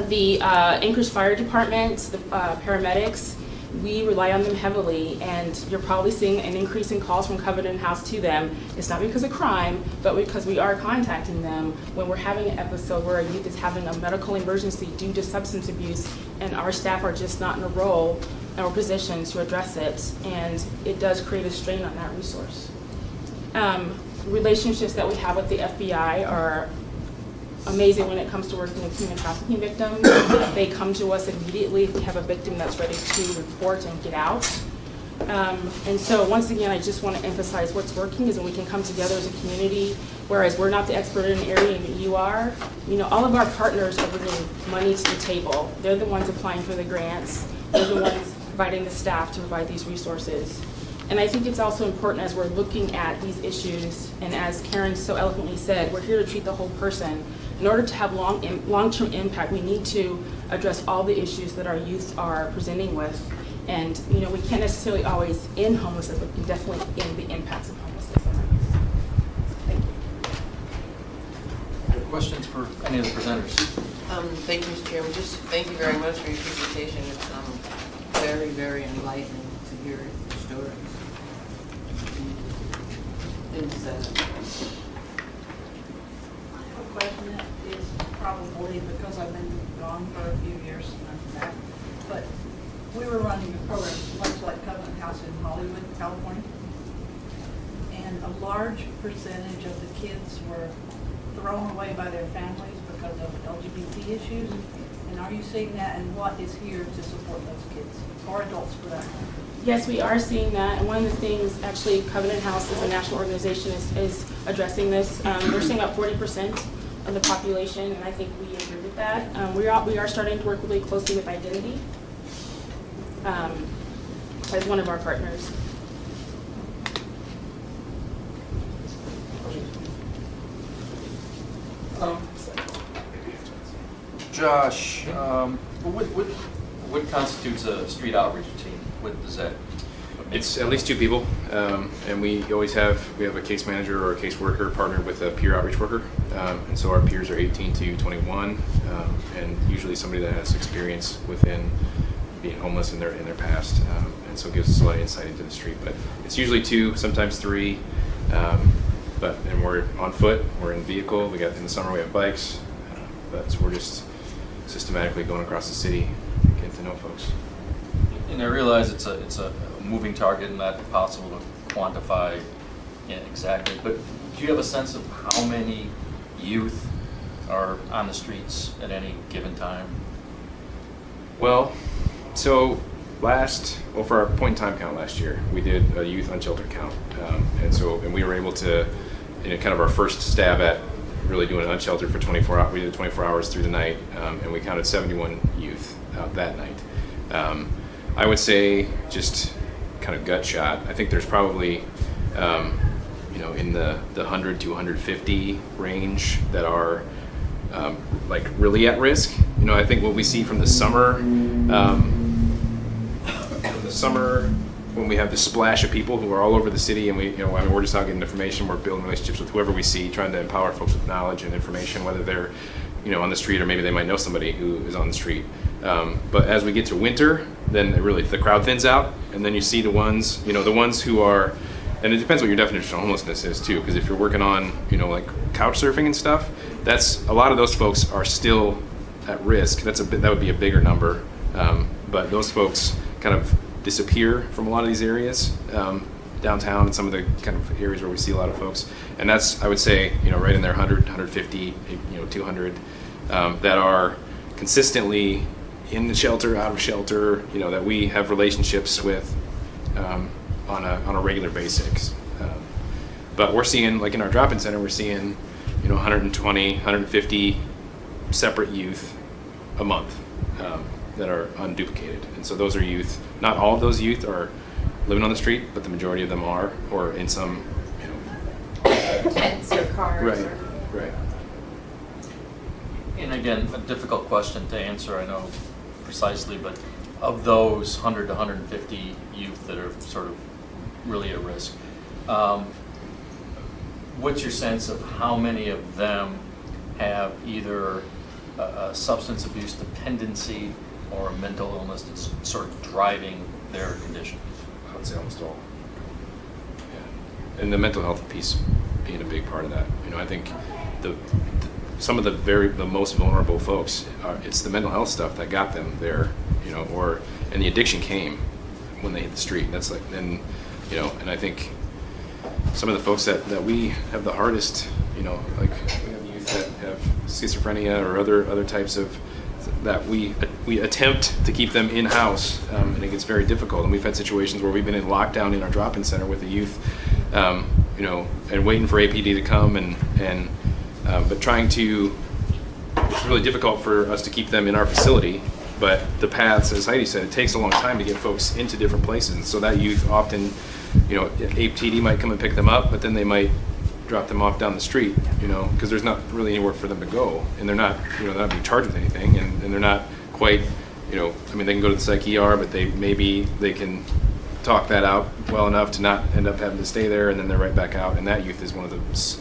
The Anchorage Fire Department, the paramedics, we rely on them heavily, and you're probably seeing an increase in calls from Covenant House to them. It's not because of crime, but because we are contacting them when we're having an episode where a youth is having a medical emergency due to substance abuse, and our staff are just not in a role or position to address it, and it does create a strain on that resource. Relationships that we have with the FBI are amazing when it comes to working with human trafficking victims. They come to us immediately if we have a victim that's ready to report and get out. And so once again, I just want to emphasize what's working is when we can come together as a community, whereas we're not the expert in an area and you are. You know, all of our partners are bringing money to the table. They're the ones applying for the grants. They're the ones providing the staff to provide these resources. And I think it's also important as we're looking at these issues, and as Karen so eloquently said, we're here to treat the whole person. In order to have long-term impact, we need to address all the issues that our youth are presenting with. And you know, we can't necessarily always end homelessness, but we can definitely end the impacts of homelessness on our youth. Thank you. Any questions for any of the presenters? Thank you, Mr. Chairman. Just thank you very much for your presentation. It's very, very enlightening to hear your stories. It's, I have a question that is probably because I've been gone for a few years and I'm back, but we were running a program much like Covenant House in Hollywood, California, and a large percentage of the kids were thrown away by their families because of LGBT issues. And are you seeing that, and what is here to support those kids, or adults for that matter? Yes, we are seeing that, and one of the things, actually, Covenant House as a national organization is addressing this. They're saying about 40% of the population, and I think we agree with that. We are starting to work really closely with Identity as one of our partners. Josh, what constitutes a street outreach team? What does that? It's at least 2 people, and we have a case manager or a case worker partnered with a peer outreach worker, and so our peers are 18 to 21, and usually somebody that has experience within being homeless in their past, and so it gives us a lot of insight into the street. But it's usually 2, sometimes 3, and we're on foot, we're in vehicle. In the summer we have bikes, but so we're just systematically going across the city, getting to know folks. And I realize it's a moving target and not possible to quantify exactly, but do you have a sense of how many youth are on the streets at any given time? Well, so for our point in time count last year, we did a youth unsheltered count, and we were able to, kind of our first stab at really doing it unsheltered for 24 hours. We did 24 hours through the night, and we counted 71 youth out that night. I would say, just kind of gut shot, I think there's probably, in the 100 to 150 range that are like really at risk. I think what we see from the summer, when we have this splash of people who are all over the city, and we're just out getting information, we're building relationships with whoever we see, trying to empower folks with knowledge and information, whether they're on the street or maybe they might know somebody who is on the street. But as we get to winter, then the crowd thins out, and then you see the ones who are, and it depends what your definition of homelessness is too, because if you're working on, like couch surfing and stuff, a lot of those folks are still at risk. That would be a bigger number, but those folks kind of disappear from a lot of these areas, downtown and some of the kind of areas where we see a lot of folks, and that's, I would say, right in there, 100, 150, 200, that are consistently in the shelter, out of shelter, that we have relationships with on a regular basis. But we're seeing, like in our drop-in center, we're seeing 120, 150 separate youth a month that are unduplicated. And so those are youth. Not all of those youth are living on the street, but the majority of them are, or in some tents or cars. Right. And again, a difficult question to answer, I know precisely, but of those 100 to 150 youth that are sort of really at risk, what's your sense of how many of them have either a substance abuse dependency or a mental illness that's sort of driving their condition? I would say almost all. Yeah. And the mental health piece being a big part of that. You know, I think some of the most vulnerable folks, it's the mental health stuff that got them there, you know, and the addiction came when they hit the street. That's like, and, you know, and I think some of the folks that we have the hardest, you know, like we have youth that have schizophrenia or other types of, that we attempt to keep them in-house, and it gets very difficult. And we've had situations where we've been in lockdown in our drop-in center with the youth, you know, and waiting for APD to come, but trying to, it's really difficult for us to keep them in our facility, but the paths, as Heidi said, it takes a long time to get folks into different places. And so that youth often, you know, APD might come and pick them up, but then they might drop them off down the street, you know, because there's not really anywhere for them to go, and they're not, you know, they're not being charged with anything, and they're not quite, you know, I mean, they can go to the psych ER, but they can talk that out well enough to not end up having to stay there, and then they're right back out. And that youth is one of the,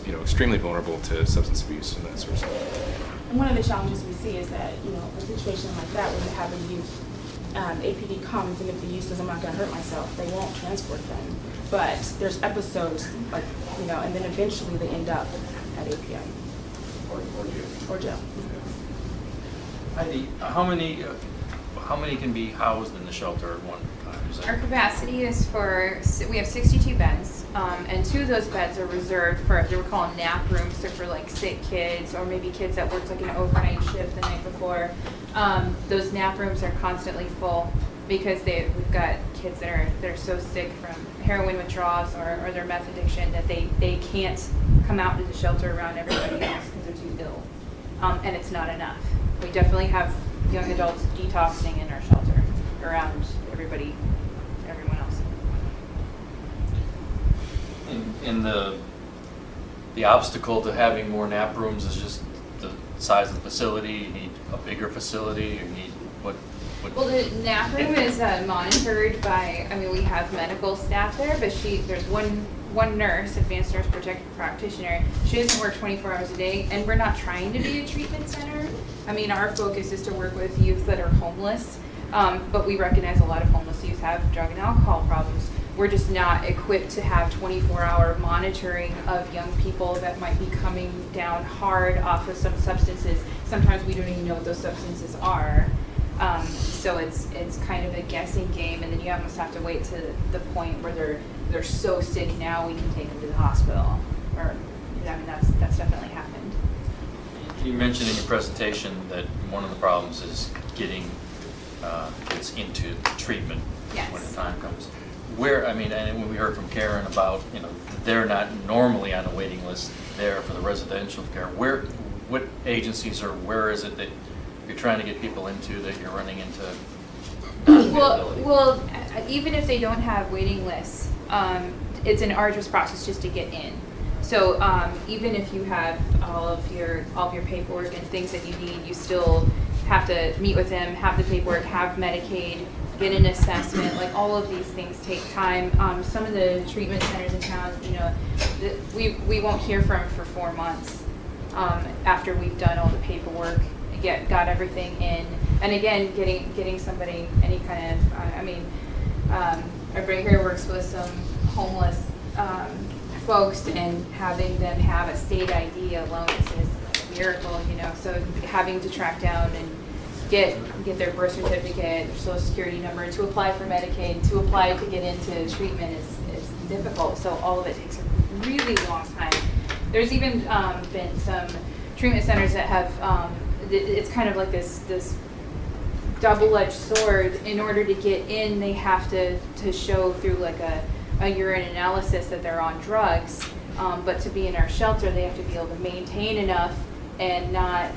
you know, extremely vulnerable to substance abuse and that sort of stuff. And one of the challenges we see is that, you know, a situation like that where you have a youth, APD comes, and if the youth says, I'm not going to hurt myself, they won't transport them. But there's episodes, like, you know, and then eventually they end up at API. Or jail. Heidi, how many can be housed in the shelter at one time? Is that- Our capacity is we have 62 beds, and 2 of those beds are reserved for, they were called nap rooms, so for like sick kids or maybe kids that worked like an overnight shift the night before. Those nap rooms are constantly full because we've got kids that are so sick from heroin withdrawals or their meth addiction that they can't come out to the shelter around everybody else because they're too ill, and it's not enough. We definitely have young adults detoxing in our shelter around everyone else. In the obstacle to having more nap rooms is just the size of the facility. You need a bigger facility. You need what? Well, the nap room is monitored by, I mean, we have medical staff there, but there's one nurse, advanced nurse practitioner. She doesn't work 24 hours a day, and we're not trying to be a treatment center. I mean, our focus is to work with youth that are homeless, but we recognize a lot of homeless youth have drug and alcohol problems. We're just not equipped to have 24-hour monitoring of young people that might be coming down hard off of some substances. Sometimes we don't even know what those substances are. So it's kind of a guessing game, and then you almost have to wait to the point where they're so sick now we can take them to the hospital. Or, I mean, that's definitely happened. You mentioned in your presentation that one of the problems is getting kids into treatment when the time comes. Where, I mean, and when we heard from Karen about, you know, they're not normally on a waiting list there for the residential care. What agencies or where is it that you're trying to get people into that you're running into? Well, even if they don't have waiting lists, it's an arduous process just to get in. So even if you have all of your paperwork and things that you need, you still have to meet with them, have the paperwork, have Medicaid, get an assessment. Like, all of these things take time. Some of the treatment centers in town, you know, we won't hear from them for 4 months after we've done all the paperwork, got everything in. And again, getting somebody any kind of, our Bring Here works with some homeless folks, and having them have a state ID alone is a miracle, you know. So having to track down and get their birth certificate, their social security number, to apply for Medicaid, to apply to get into treatment is difficult. So all of it takes a really long time. There's even been some treatment centers that have, it's kind of like this double-edged sword. In order to get in, they have to show through like a urine analysis that they're on drugs, but to be in our shelter, they have to be able to maintain enough and not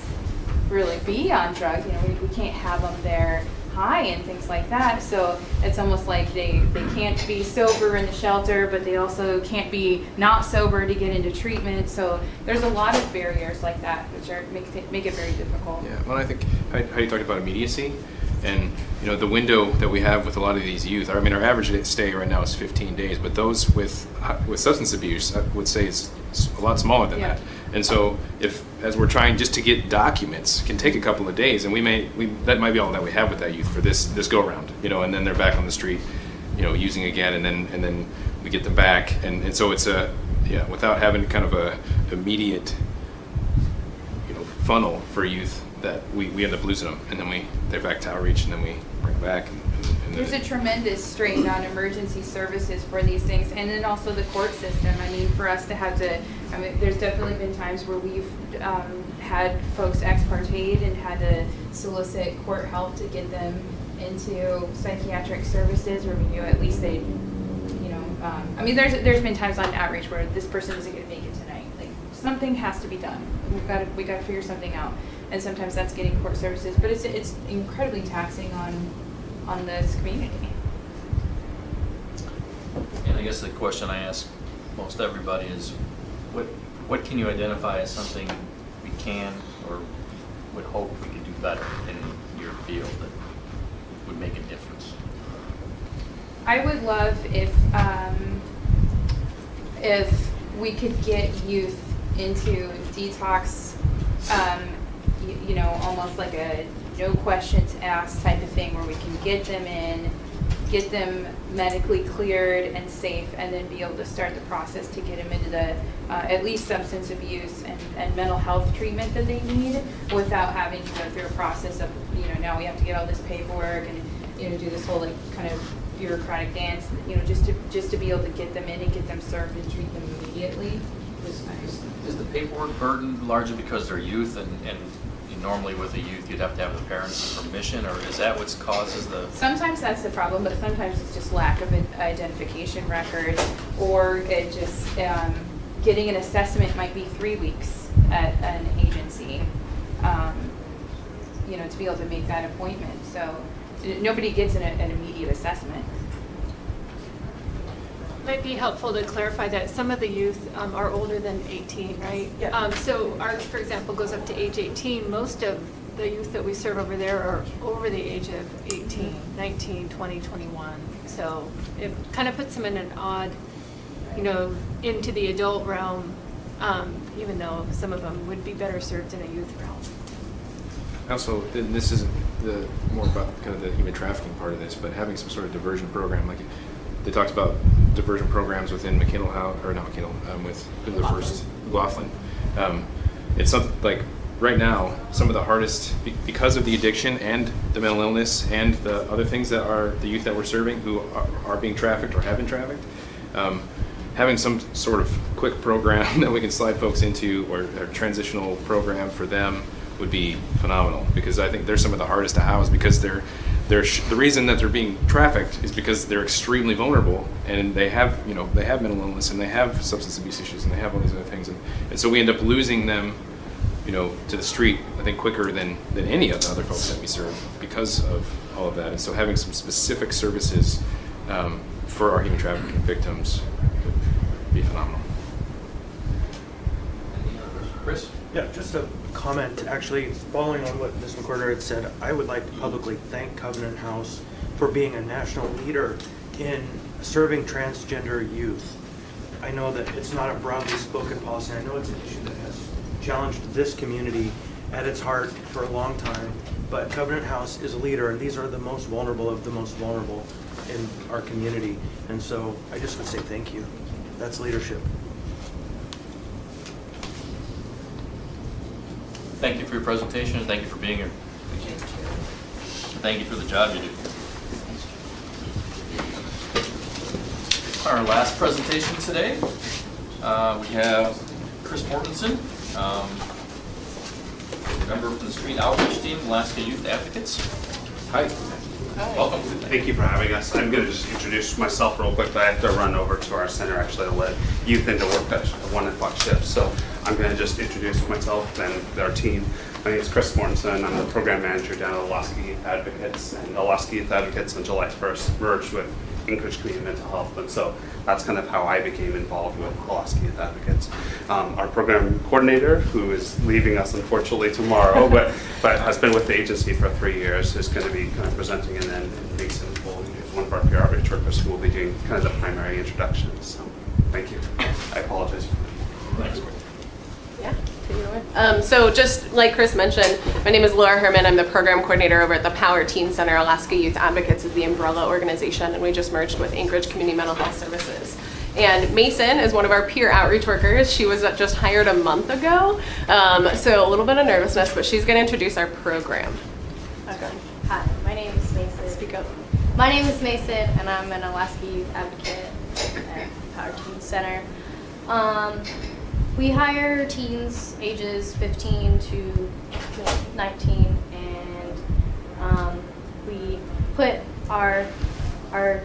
really be on drugs. You know, we can't have them there high and things like that. So it's almost like they can't be sober in the shelter, but they also can't be not sober to get into treatment. So there's a lot of barriers like that, which make it very difficult. Yeah, well, I think how you talked about immediacy, and you know, the window that we have with a lot of these youth. I mean, our average stay right now is 15 days, but those with substance abuse, I would say, is a lot smaller than that. And so, as we're trying just to get documents, can take a couple of days, and that might be all that we have with that youth for this go round, you know, and then they're back on the street. using again, and then we get them back, and so it's without having kind of a immediate funnel for youth, that we end up losing them, and then they're back to outreach, and then we bring them back. And There's a tremendous strain on emergency services for these things, and then also the court system. I mean, for us to have to, there's definitely been times where we've had folks ex parte and had to solicit court help to get them into psychiatric services, or at least they, there's been times on outreach where this person isn't going to make it tonight. Like, something has to be done. We got to figure something out, and sometimes that's getting court services, but it's incredibly taxing on this community. And I guess the question I ask most everybody is, what can you identify as something we can or would hope we could do better in your field that would make a difference? I would love if we could get youth into detox, almost like a no questions asked type of thing, where we can get them in, get them medically cleared and safe, and then be able to start the process to get them into the at least substance abuse and mental health treatment that they need, without having to go through a process of, now we have to get all this paperwork and do this whole kind of bureaucratic dance, just to be able to get them in and get them served and treat them immediately was nice. Is the paperwork burden largely because they're youth, and normally with a youth you'd have to have the parents' permission, or is that what causes the... Sometimes that's the problem, but sometimes it's just lack of an identification record, or it just getting an assessment might be 3 weeks at an agency, to be able to make that appointment. So nobody gets an immediate assessment. Might be helpful to clarify that some of the youth are older than 18, right? Yeah. So ours, for example, goes up to age 18. Most of the youth that we serve over there are over the age of 18, 19, 20, 21. So it kind of puts them in an odd, into the adult realm, even though some of them would be better served in a youth realm. Also, this isn't more about kind of the human trafficking part of this, but having some sort of diversion program, like they talked about diversion programs within with the first Laughlin. It's something like right now, some of the hardest, because of the addiction and the mental illness and the other things that are the youth that we're serving who are being trafficked or have been trafficked, having some sort of quick program that we can slide folks into, or a transitional program for them, would be phenomenal, because I think they're some of the hardest to house, because the reason that they're being trafficked is because they're extremely vulnerable, and they have mental illness, and they have substance abuse issues, and they have all these other things, and so we end up losing them to the street, I think, quicker than any of the other folks that we serve, because of all of that. And so having some specific services for our human trafficking victims would be phenomenal. Chris? Yeah, just a comment, actually, following on what Ms. McWhorter had said. I would like to publicly thank Covenant House for being a national leader in serving transgender youth. I know that it's not a broadly spoken policy. I know it's an issue that has challenged this community at its heart for a long time, but Covenant House is a leader, and these are the most vulnerable of the most vulnerable in our community. And so I just would say thank you. That's leadership. Thank you for your presentation, and thank you for being here. Thank you for the job you do. Our last presentation today, we have Chris Mortensen, member from the Street Outreach Team, Alaska Youth Advocates. Hi. Welcome. Thank you for having us. I'm going to just introduce myself real quick, but I have to run over to our center actually to let youth into work at 1 o'clock shift. So I'm going to just introduce myself and our team. My name is Chris Mortensen. I'm the program manager down at Alaska Youth Advocates. And Alaska Youth Advocates on July 1st merged with Anchorage Community Mental Health. And so that's kind of how I became involved with Alaska Youth Advocates. Our program coordinator, who is leaving us unfortunately tomorrow, but has been with the agency for 3 years, is going to be kind of presenting, and then Mason will be one of our peer outreach workers who will be doing kind of the primary introductions. So thank you. I apologize. Thanks. Yeah, take So just like Chris mentioned, my name is Laura Herman. I'm the program coordinator over at the Power Teen Center. Alaska Youth Advocates is the umbrella organization, and we just merged with Anchorage Community Mental Health Services. And Mason is one of our peer outreach workers. She was just hired a month ago, so a little bit of nervousness, but she's going to introduce our program. Okay. Hi, my name is Mason. Speak up. My name is Mason, and I'm an Alaska Youth Advocate at Power Teen Center. We hire teens ages 15 to 19, and we put our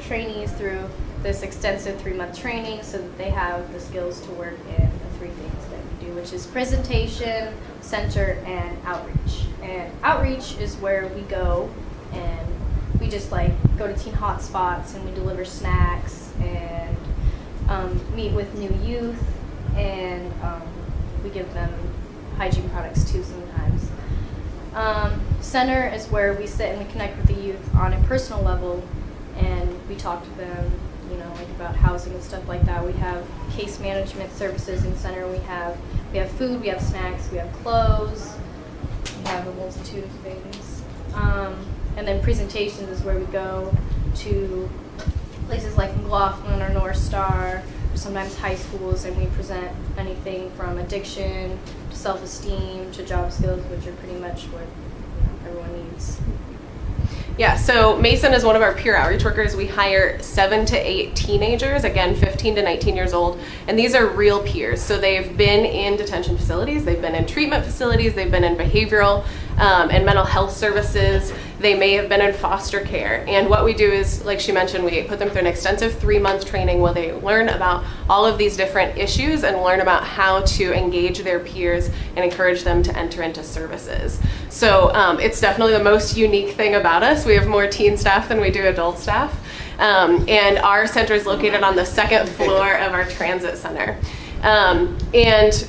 trainees through this extensive 3-month training so that they have the skills to work in the 3 things that we do, which is presentation, center, and outreach. And outreach is where we go and we just go to teen hotspots and we deliver snacks and meet with new youth, and we give them hygiene products too sometimes. Center is where we sit and we connect with the youth on a personal level, and we talk to them, about housing and stuff like that. We have case management services in center. We have food, we have snacks, we have clothes, we have a multitude of things. And then presentations is where we go to places like McLaughlin or North Star, or sometimes high schools, and we present anything from addiction to self-esteem to job skills, which are pretty much what everyone needs. Yeah, so Mason is one of our peer outreach workers. We hire 7 to 8 teenagers, again, 15 to 19 years old, and these are real peers. So they've been in detention facilities, they've been in treatment facilities, they've been in behavioral and mental health services, they may have been in foster care. And what we do is, like she mentioned, we put them through an extensive 3-month training where they learn about all of these different issues and learn about how to engage their peers and encourage them to enter into services. So it's definitely the most unique thing about us. We have more teen staff than we do adult staff. And our center is located on the 2nd floor of our transit center. And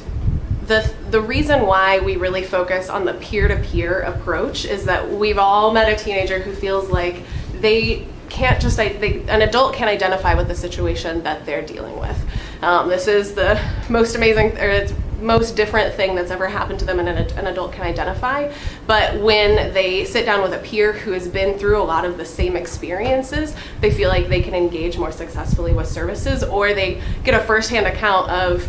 the reason why we really focus on the peer-to-peer approach is that we've all met a teenager who feels like they can't just, an adult can't identify with the situation that they're dealing with. This is the most amazing, or it's most different thing that's ever happened to them, and an adult can identify. But when they sit down with a peer who has been through a lot of the same experiences, they feel like they can engage more successfully with services, or they get a firsthand account of,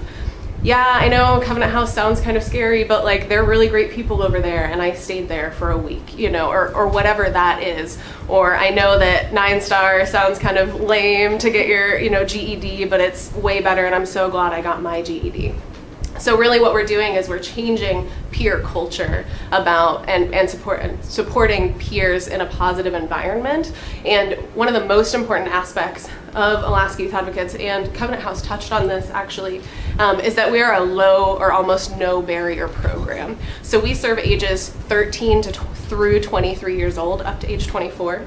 yeah, I know Covenant House sounds kind of scary, but they're really great people over there, and I stayed there for a week, or whatever that is. Or I know that 9-star sounds kind of lame to get your, GED, but it's way better, and I'm so glad I got my GED. So really what we're doing is we're changing peer culture about and supporting peers in a positive environment. And one of the most important aspects of Alaska Youth Advocates, and Covenant House touched on this actually, is that we are a low or almost no barrier program. So we serve ages 13 through 23 years old, up to age 24.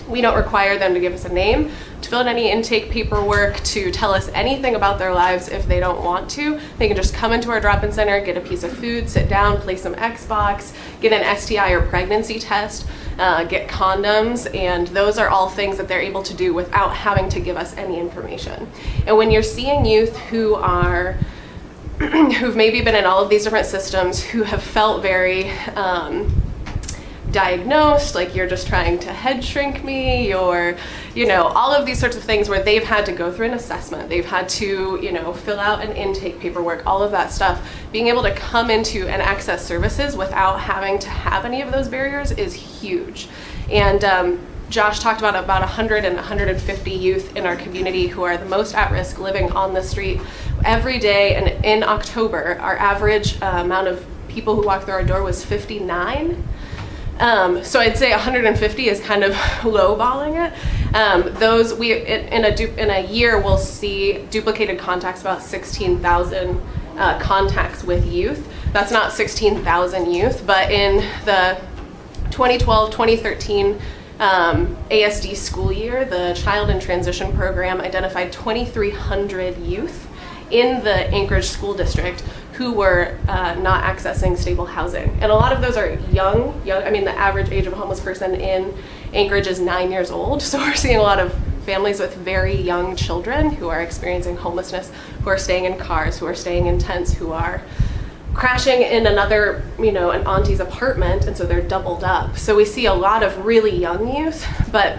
We don't require them to give us a name, to fill in any intake paperwork, to tell us anything about their lives if they don't want to. They can just come into our drop-in center, get a piece of food, sit down, play some Xbox, get an STI or pregnancy test, get condoms, and those are all things that they're able to do without having to give us any information. And when you're seeing youth who are who've maybe been in all of these different systems, who have felt very diagnosed, like you're just trying to head shrink me, or all of these sorts of things where they've had to go through an assessment, they've had to fill out an intake paperwork, all of that stuff. Being able to come into and access services without having to have any of those barriers is huge. And Josh talked about 100 and 150 youth in our community who are the most at risk, living on the street every day. And in October, our average amount of people who walked through our door was 59. So I'd say 150 is kind of lowballing it. Those in a year we'll see duplicated contacts, about 16,000 contacts with youth. That's not 16,000 youth, but in the 2012-2013 ASD school year, the Child in Transition program identified 2,300 youth in the Anchorage School District who were not accessing stable housing. And a lot of those are young. I mean, the average age of a homeless person in Anchorage is 9 years old. So we're seeing a lot of families with very young children who are experiencing homelessness, who are staying in cars, who are staying in tents, who are crashing in another, an auntie's apartment, and so they're doubled up. So we see a lot of really young youth, but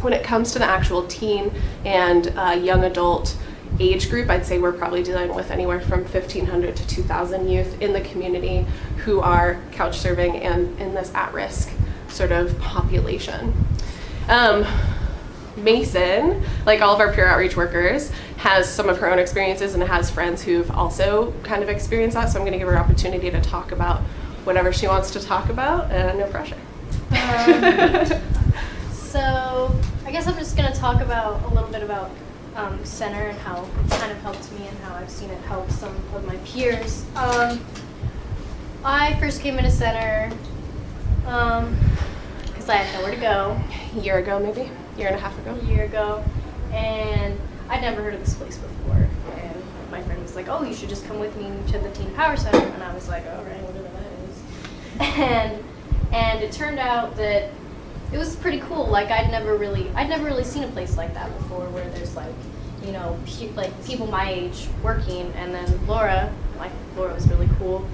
when it comes to the actual teen and young adult age group, I'd say we're probably dealing with anywhere from 1,500 to 2,000 youth in the community who are couch serving and in this at-risk sort of population. Mason, like all of our peer outreach workers, has some of her own experiences and has friends who've also kind of experienced that, so I'm going to give her an opportunity to talk about whatever she wants to talk about, and no pressure. So I guess I'm just going to talk about a little bit about Center and how it's kind of helped me and how I've seen it help some of my peers. I first came into Center because I had nowhere to go. A year ago, maybe? Year and a half ago? A year ago. And I'd never heard of this place before. And my friend was like, oh, you should just come with me to the Teen Power Center. And I was like, all right, whatever that is. And it turned out that it was pretty cool. Like I'd never really seen a place like that before, where there's like people my age working, and then Laura was really cool,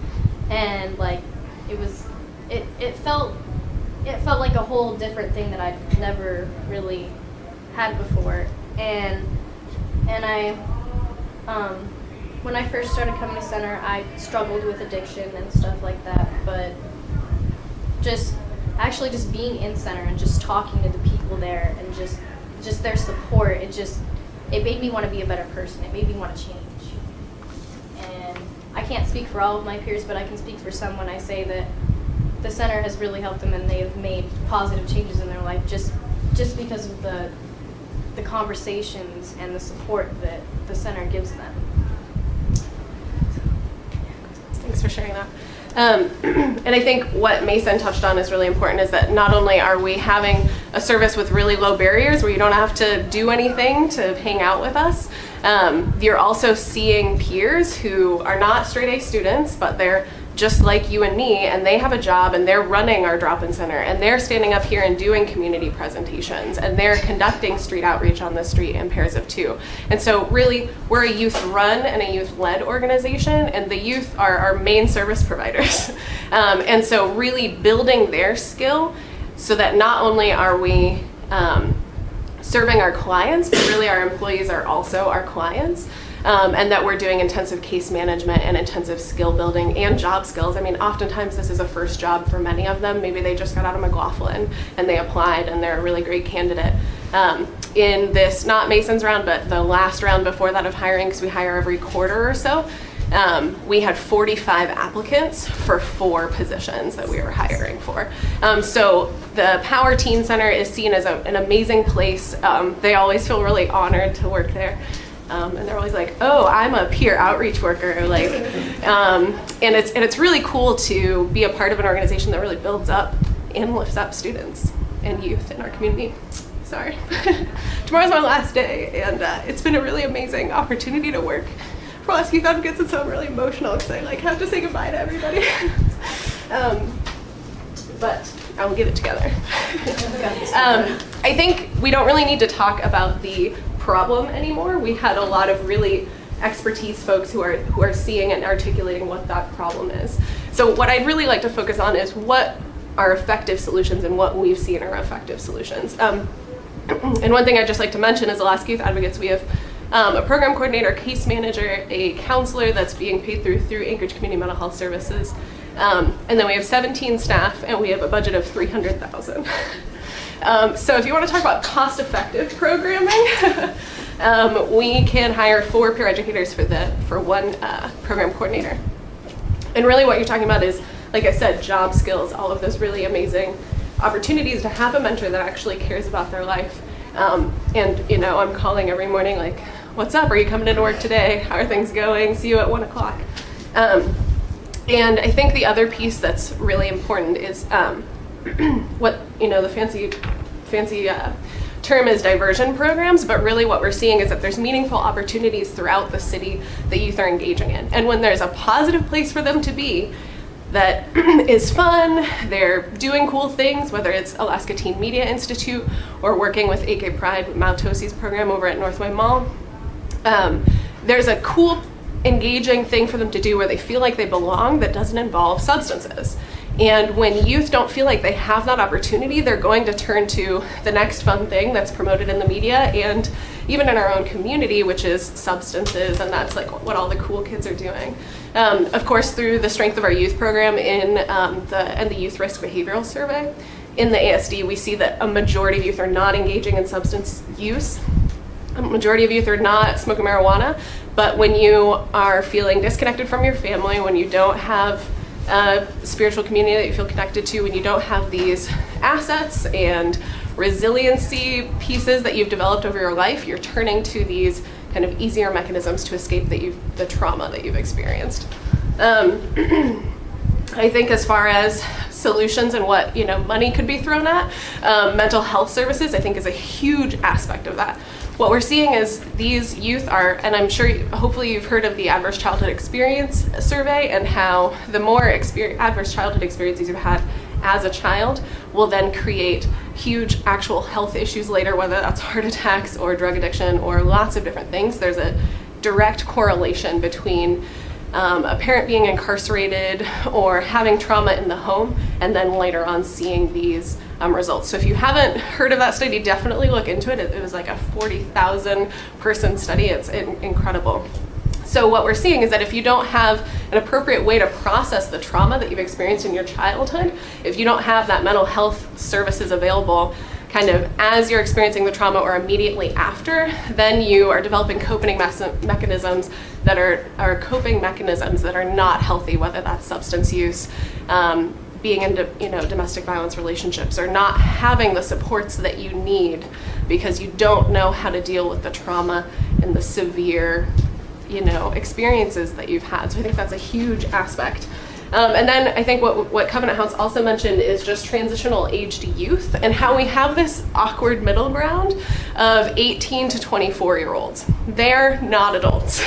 and like it felt like a whole different thing that I'd never really had before, and I when I first started coming to Center, I struggled with addiction and stuff like that, but just being in Center and just talking to the people there and just their support, it made me want to be a better person. It made me want to change. And I can't speak for all of my peers, but I can speak for some when I say that the Center has really helped them and they have made positive changes in their life just because of the conversations and the support that the Center gives them. Thanks for sharing that. And I think what Mason touched on is really important, is that not only are we having a service with really low barriers where you don't have to do anything to hang out with us, you're also seeing peers who are not straight A students, but they're just like you and me, and they have a job, and they're running our drop-in center, and they're standing up here and doing community presentations, and they're conducting street outreach on the street in pairs of two. And so really, we're a youth-run and a youth-led organization, and the youth are our main service providers. And so really building their skill so that not only are we serving our clients, but really our employees are also our clients. And that we're doing intensive case management and intensive skill building and job skills. I mean, oftentimes this is a first job for many of them. Maybe they just got out of McLaughlin and they applied and they're a really great candidate. In this, not Mason's round, but the last round before that of hiring, because we hire every quarter or so, we had 45 applicants for 4 positions that we were hiring for. So the Power Teen Center is seen as an amazing place. They always feel really honored to work there. And they're always like, "Oh, I'm a peer outreach worker," and it's really cool to be a part of an organization that really builds up and lifts up students and youth in our community. Sorry, tomorrow's my last day, and it's been a really amazing opportunity to work for Pulaski Youth Advocates, and so I'm really emotional because I have to say goodbye to everybody. But I will get it together. I think we don't really need to talk about the problem anymore. We had a lot of really expertise folks who are seeing and articulating what that problem is. So what I'd really like to focus on is what are effective solutions and what we've seen are effective solutions. And one thing I'd just like to mention is Alaska Youth Advocates, we have a program coordinator, case manager, a counselor that's being paid through Anchorage Community Mental Health Services, and then we have 17 staff, and we have a budget of $300,000. So if you want to talk about cost-effective programming, we can hire 4 peer educators for one program coordinator. And really what you're talking about is, like I said, job skills, all of those really amazing opportunities to have a mentor that actually cares about their life. And I'm calling every morning like, "What's up? Are you coming into work today? How are things going? See you at 1 o'clock." And I think the other piece that's really important is what the fancy term is diversion programs, but really what we're seeing is that there's meaningful opportunities throughout the city that youth are engaging in. And when there's a positive place for them to be that is fun, they're doing cool things, whether it's Alaska Teen Media Institute or working with AK Pride with Mautosi's program over at Northway Mall, there's a cool engaging thing for them to do where they feel like they belong that doesn't involve substances. And when youth don't feel like they have that opportunity, they're going to turn to the next fun thing that's promoted in the media and even in our own community, which is substances, and that's like what all the cool kids are doing. Of course, through the strength of our youth program in the Youth Risk Behavioral Survey, in the ASD, we see that a majority of youth are not engaging in substance use. A majority of youth are not smoking marijuana, but when you are feeling disconnected from your family, when you don't have a spiritual community that you feel connected to, when you don't have these assets and resiliency pieces that you've developed over your life, you're turning to these kind of easier mechanisms to escape the trauma that you've experienced. I think as far as solutions and what money could be thrown at, mental health services I think is a huge aspect of that. What we're seeing is these youth are, and I'm sure hopefully you've heard of the Adverse Childhood Experience Survey, and how the more adverse childhood experiences you've had as a child will then create huge actual health issues later, whether that's heart attacks or drug addiction or lots of different things. There's a direct correlation between a parent being incarcerated or having trauma in the home, and then later on seeing these results. So if you haven't heard of that study, definitely look into it. It was like a 40,000 person study. It's incredible. So what we're seeing is that if you don't have an appropriate way to process the trauma that you've experienced in your childhood, if you don't have that mental health services available kind of as you're experiencing the trauma or immediately after, then you are developing coping mechanisms that are not healthy, whether that's substance use, being in domestic violence relationships, or not having the supports that you need because you don't know how to deal with the trauma and the severe experiences that you've had. So I think that's a huge aspect. And then I think what Covenant House also mentioned is just transitional aged youth and how we have this awkward middle ground of 18 to 24-year-olds. They're not adults.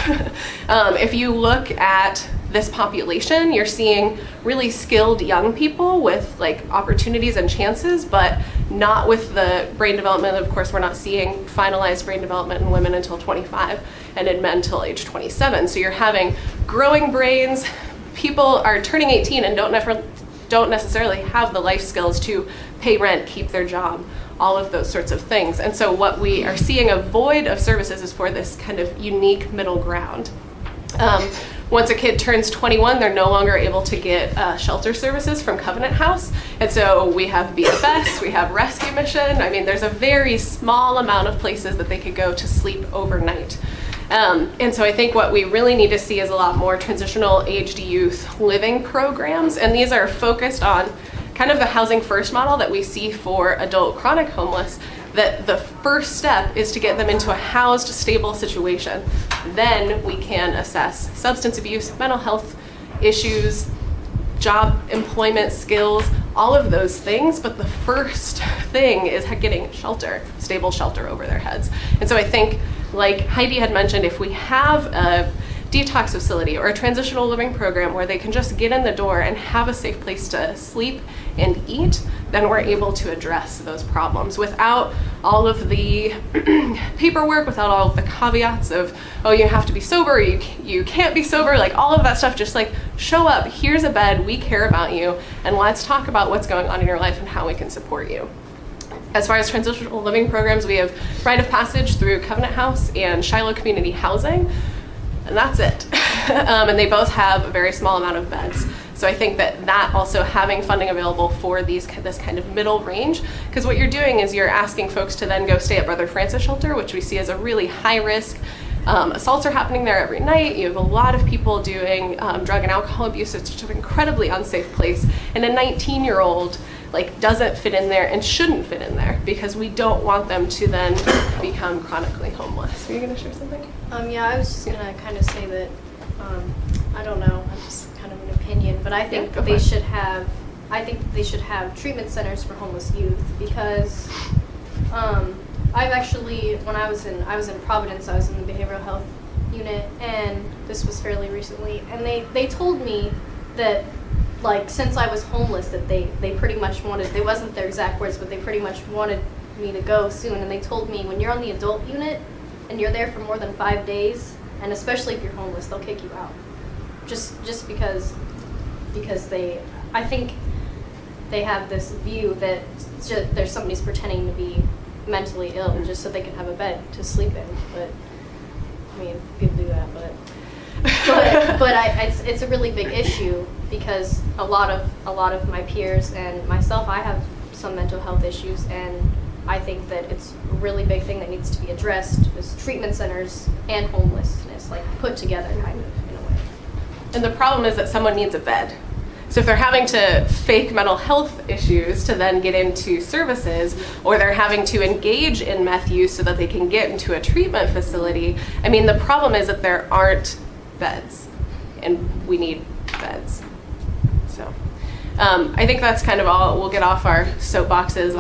If you look at this population, you're seeing really skilled young people with like opportunities and chances, but not with the brain development. Of course, we're not seeing finalized brain development in women until 25 and in men until age 27. So you're having growing brains. People are turning 18 and don't necessarily have the life skills to pay rent, keep their job, all of those sorts of things. And so what we are seeing a void of services is for this kind of unique middle ground. Once a kid turns 21, they're no longer able to get shelter services from Covenant House. And so we have BFS, we have Rescue Mission. I mean, there's a very small amount of places that they could go to sleep overnight. And so I think what we really need to see is a lot more transitional aged youth living programs. And these are focused on kind of the housing first model that we see for adult chronic homeless, that the first step is to get them into a housed, stable situation. Then we can assess substance abuse, mental health issues, job, employment, skills, all of those things. But the first thing is getting shelter, stable shelter over their heads. And so I think, like Heidi had mentioned, if we have a detox facility or a transitional living program where they can just get in the door and have a safe place to sleep and eat, then we're able to address those problems without all of the paperwork, without all of the caveats of, oh, you have to be sober, or you can't be sober, like all of that stuff. Just like show up, here's a bed, we care about you, and let's talk about what's going on in your life and how we can support you. As far as transitional living programs, we have rite of passage through Covenant House and Shiloh Community Housing, and that's it. And they both have a very small amount of beds. So I think that also having funding available for this kind of middle range, because what you're doing is you're asking folks to then go stay at Brother Francis Shelter, which we see as a really high risk. Assaults are happening there every night. You have a lot of people doing drug and alcohol abuse. It's just an incredibly unsafe place. And a 19-year-old doesn't fit in there and shouldn't fit in there, because we don't want them to then become chronically homeless. Are you going to share something? Yeah, I was just going to kind of say that, I don't know, I'm just kind of an opinion, but I think they should have treatment centers for homeless youth, because I've actually, when I was in Providence, I was in the behavioral health unit, and this was fairly recently, and they told me that, since I was homeless, that they pretty much wanted, they wasn't their exact words, but they pretty much wanted me to go soon. And they told me, when you're on the adult unit and you're there for more than 5 days, and especially if you're homeless, they'll kick you out. Just because I think they have this view that there's somebody's pretending to be mentally ill just so they can have a bed to sleep in. But I mean, people do that, but it's a really big issue because a lot of my peers and myself, I have some mental health issues, and I think that it's a really big thing that needs to be addressed is treatment centers and homelessness, like put together kind of in a way. And the problem is that someone needs a bed. So if they're having to fake mental health issues to then get into services, or they're having to engage in meth use so that they can get into a treatment facility, I mean, the problem is that there aren't beds, and we need beds. So I think that's kind of all. We'll get off our soapboxes.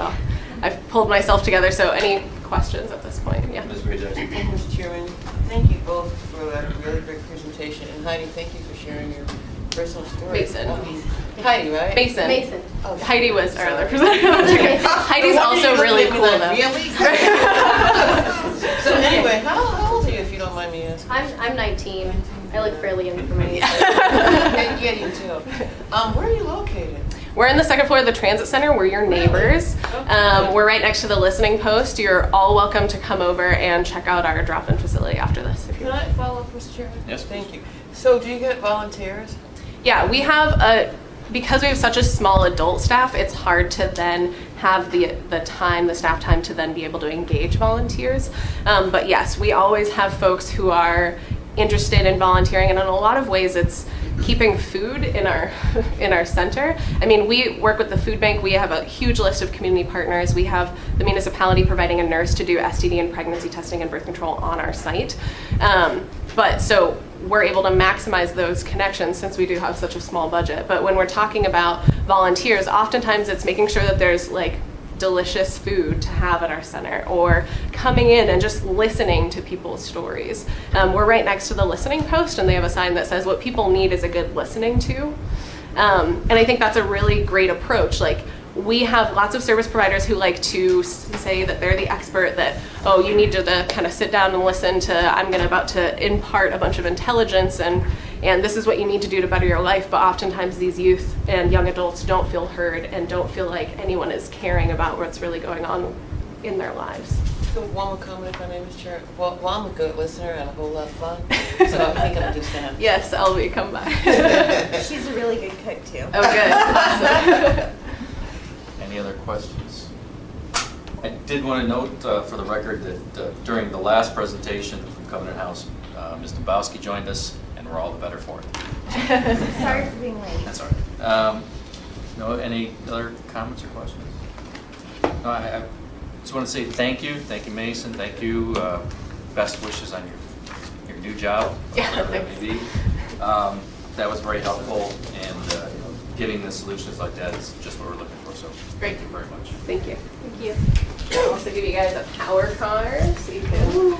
I've pulled myself together, so any questions at this point? Yeah. Ms. Grayjack. Thank you, Mr. Chairman. Thank you both for that really great presentation. And Heidi, thank you for sharing your personal story. Mason. Heidi, right? Mason. Oh, Heidi was our other presenter. Heidi's also really cool, though. Really? So anyway, how old are you, if you don't mind me asking? I'm 19. I look fairly young for my age. Yeah, you too. Where are you located? We're in the second floor of the transit center. We're your neighbors. We're right next to the listening post. You're all welcome to come over and check out our drop-in facility after this. Can I follow up, Mr. Chairman? Yes. Thank you. So do you get volunteers? Yeah, we have because we have such a small adult staff, it's hard to then have the staff time to then be able to engage volunteers. But yes, we always have folks who are interested in volunteering, and in a lot of ways it's keeping food in our center. I mean, we work with the food bank. We have a huge list of community partners. We have the municipality providing a nurse to do STD and pregnancy testing and birth control on our site. But so we're able to maximize those connections since we do have such a small budget. But when we're talking about volunteers, oftentimes it's making sure that there's like delicious food to have at our center, or coming in and just listening to people's stories. We're right next to the listening post, and they have a sign that says what people need is a good listening to. And I think that's a really great approach. Like, we have lots of service providers who like to say that they're the expert, that, oh, you need to kind of sit down and listen to, I'm about to impart a bunch of intelligence, and this is what you need to do to better your life. But oftentimes these youth and young adults don't feel heard and don't feel like anyone is caring about what's really going on in their lives. So one more comment, if my name is Chair. Well, I'm a good listener and a whole lot of fun, so I think I'm just gonna. Yes, Elvie, come by. She's a really good cook too. Oh, good. Awesome. Any other questions? I did want to note for the record that during the last presentation from Covenant House, Ms. Dembowski joined us, and we're all the better for it. Sorry for being late. That's all right. No, any other comments or questions? No, I just want to say thank you. Thank you, Mason. Thank you. Best wishes on your new job, whatever that may be. That was very helpful, and getting the solutions like that is just what we're looking for. So thank you very much. Thank you. Thank you. I'll also give you guys a power card, so you can.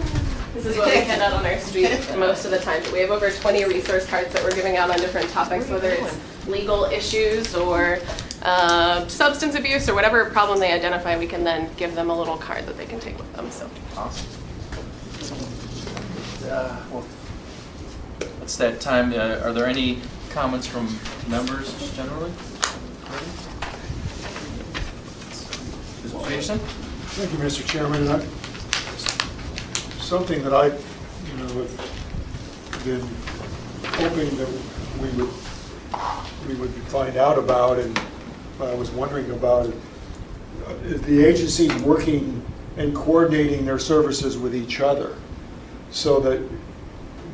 This is what we hand out on our street most of the time. We have over 20 resource cards that we're giving out on different topics, whether it's legal issues or substance abuse or whatever problem they identify. We can then give them a little card that they can take with them. So awesome. Well, it's that time. Are there any comments from members just generally? Mr. Peterson? Thank you, Mr. Chairman. Something that I, have been hoping that we would find out about, and I was wondering about it, is the agencies working and coordinating their services with each other, so that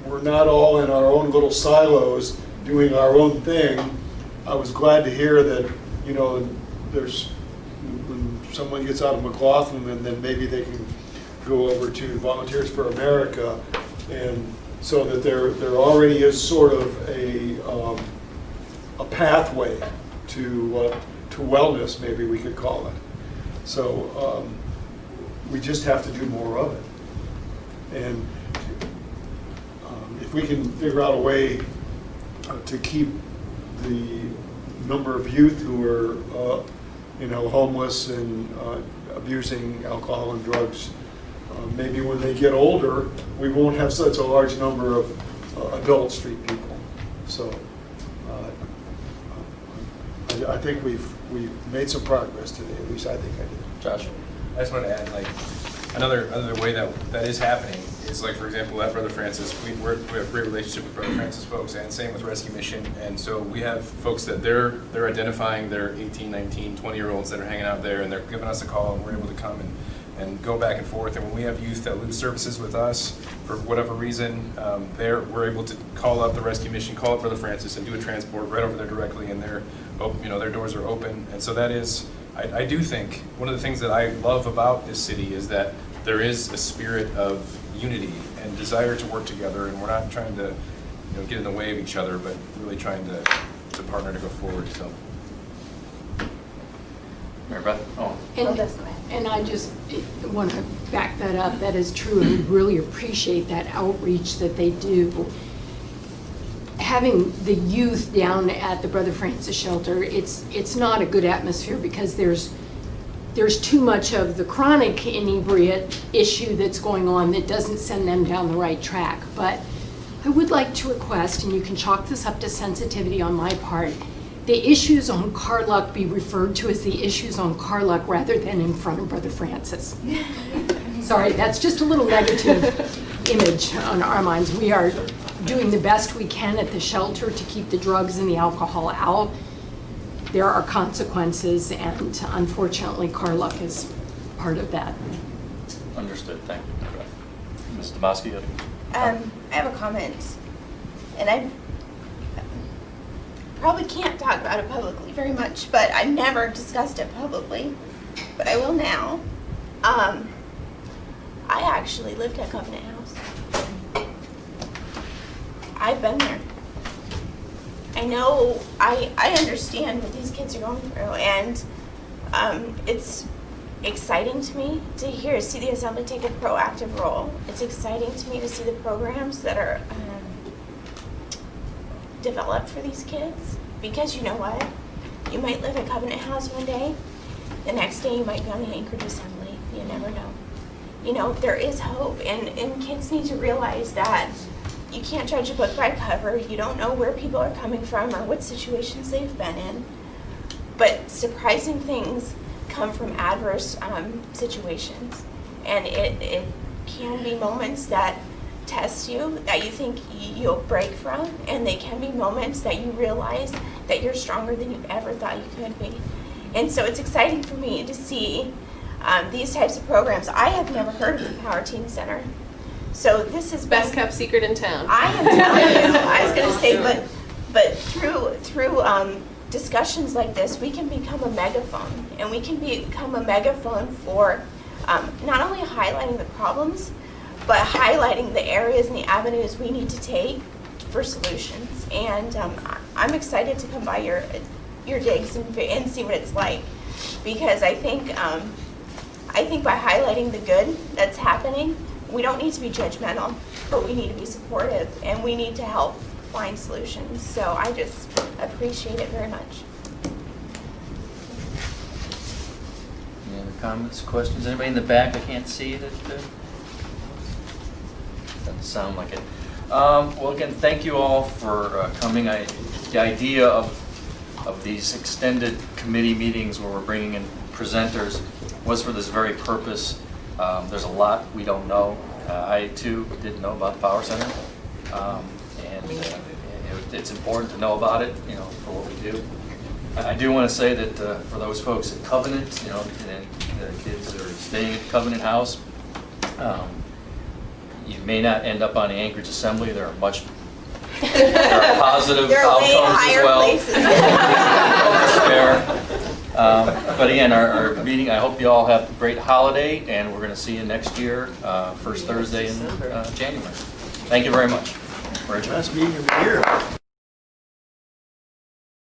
we're not all in our own little silos doing our own thing. I was glad to hear that, there's, when someone gets out of McLaughlin, and then maybe they can go over to Volunteers for America, and so that there already is sort of a pathway to wellness, maybe we could call it. So we just have to do more of it. And if we can figure out a way to keep the number of youth who are homeless and abusing alcohol and drugs maybe when they get older, we won't have such a large number of adult street people. So I think we've made some progress today, at least I think I did. Josh? I just want to add, like, another way that is happening is, like, for example, at Brother Francis, we have a great relationship with Brother Francis folks, and same with Rescue Mission. And so we have folks that they're identifying their 18, 19, 20-year-olds that are hanging out there, and they're giving us a call, and we're able to come and go back and forth. And when we have youth that lose services with us for whatever reason, we're able to call up the Rescue Mission, call up Brother Francis, and do a transport right over there directly, and their doors are open. And so that is, I do think one of the things that I love about this city is that there is a spirit of unity and desire to work together, and we're not trying to get in the way of each other, but really trying to partner to go forward. So. Mary Beth? Oh. And I just want to back that up. That is true, and we really appreciate that outreach that they do. Having the youth down at the Brother Francis shelter, it's not a good atmosphere because there's too much of the chronic inebriate issue that's going on that doesn't send them down the right track. But I would like to request, and you can chalk this up to sensitivity on my part, the issues on Carluck be referred to as the issues on Carluck rather than in front of Brother Francis. Sorry, that's just a little negative image on our minds. We are doing the best we can at the shelter to keep the drugs and the alcohol out. There are consequences, and unfortunately, Carluck is part of that. Understood. Thank you. Ms. Tomasky? I have a comment, and I probably can't talk about it publicly very much, but I've never discussed it publicly, but I will now. I actually lived at Covenant House. I've been there. I know, I understand what these kids are going through, and it's exciting to me to see the Assembly take a proactive role. It's exciting to me to see the programs that are developed for these kids, because you know what? You might live at Covenant House one day, the next day you might be on the Anchorage Assembly. You never know. You know, there is hope, and kids need to realize that you can't judge a book by cover. You don't know where people are coming from or what situations they've been in. But surprising things come from adverse situations. And it can be moments that test you, that you think you'll break from. And they can be moments that you realize that you're stronger than you ever thought you could be. And so it's exciting for me to see these types of programs. I have never heard of the Power Teen Center. So this is best kept secret in town. I am telling you. I was going to say, but through discussions like this, we can become a megaphone, and we can become a megaphone for not only highlighting the problems, but highlighting the areas and the avenues we need to take for solutions. And I'm excited to come by your digs and see what it's like, because I think by highlighting the good that's happening, we don't need to be judgmental, but we need to be supportive, and we need to help find solutions. So I just appreciate it very much. Any other comments, questions? Anybody in the back? I can't see that. Doesn't sound like it. Well, again, thank you all for coming. The idea of these extended committee meetings where we're bringing in presenters was for this very purpose. There's a lot we don't know. I too didn't know about the Power Center, and it's important to know about it, for what we do. I do want to say that for those folks at Covenant, and the kids that are staying at Covenant House, you may not end up on the Anchorage Assembly. There are positive outcomes as well. But again, our meeting, I hope you all have a great holiday, and we're going to see you next year, first Thursday in January. Thank you very much. We're adjourned. Last meeting of the year.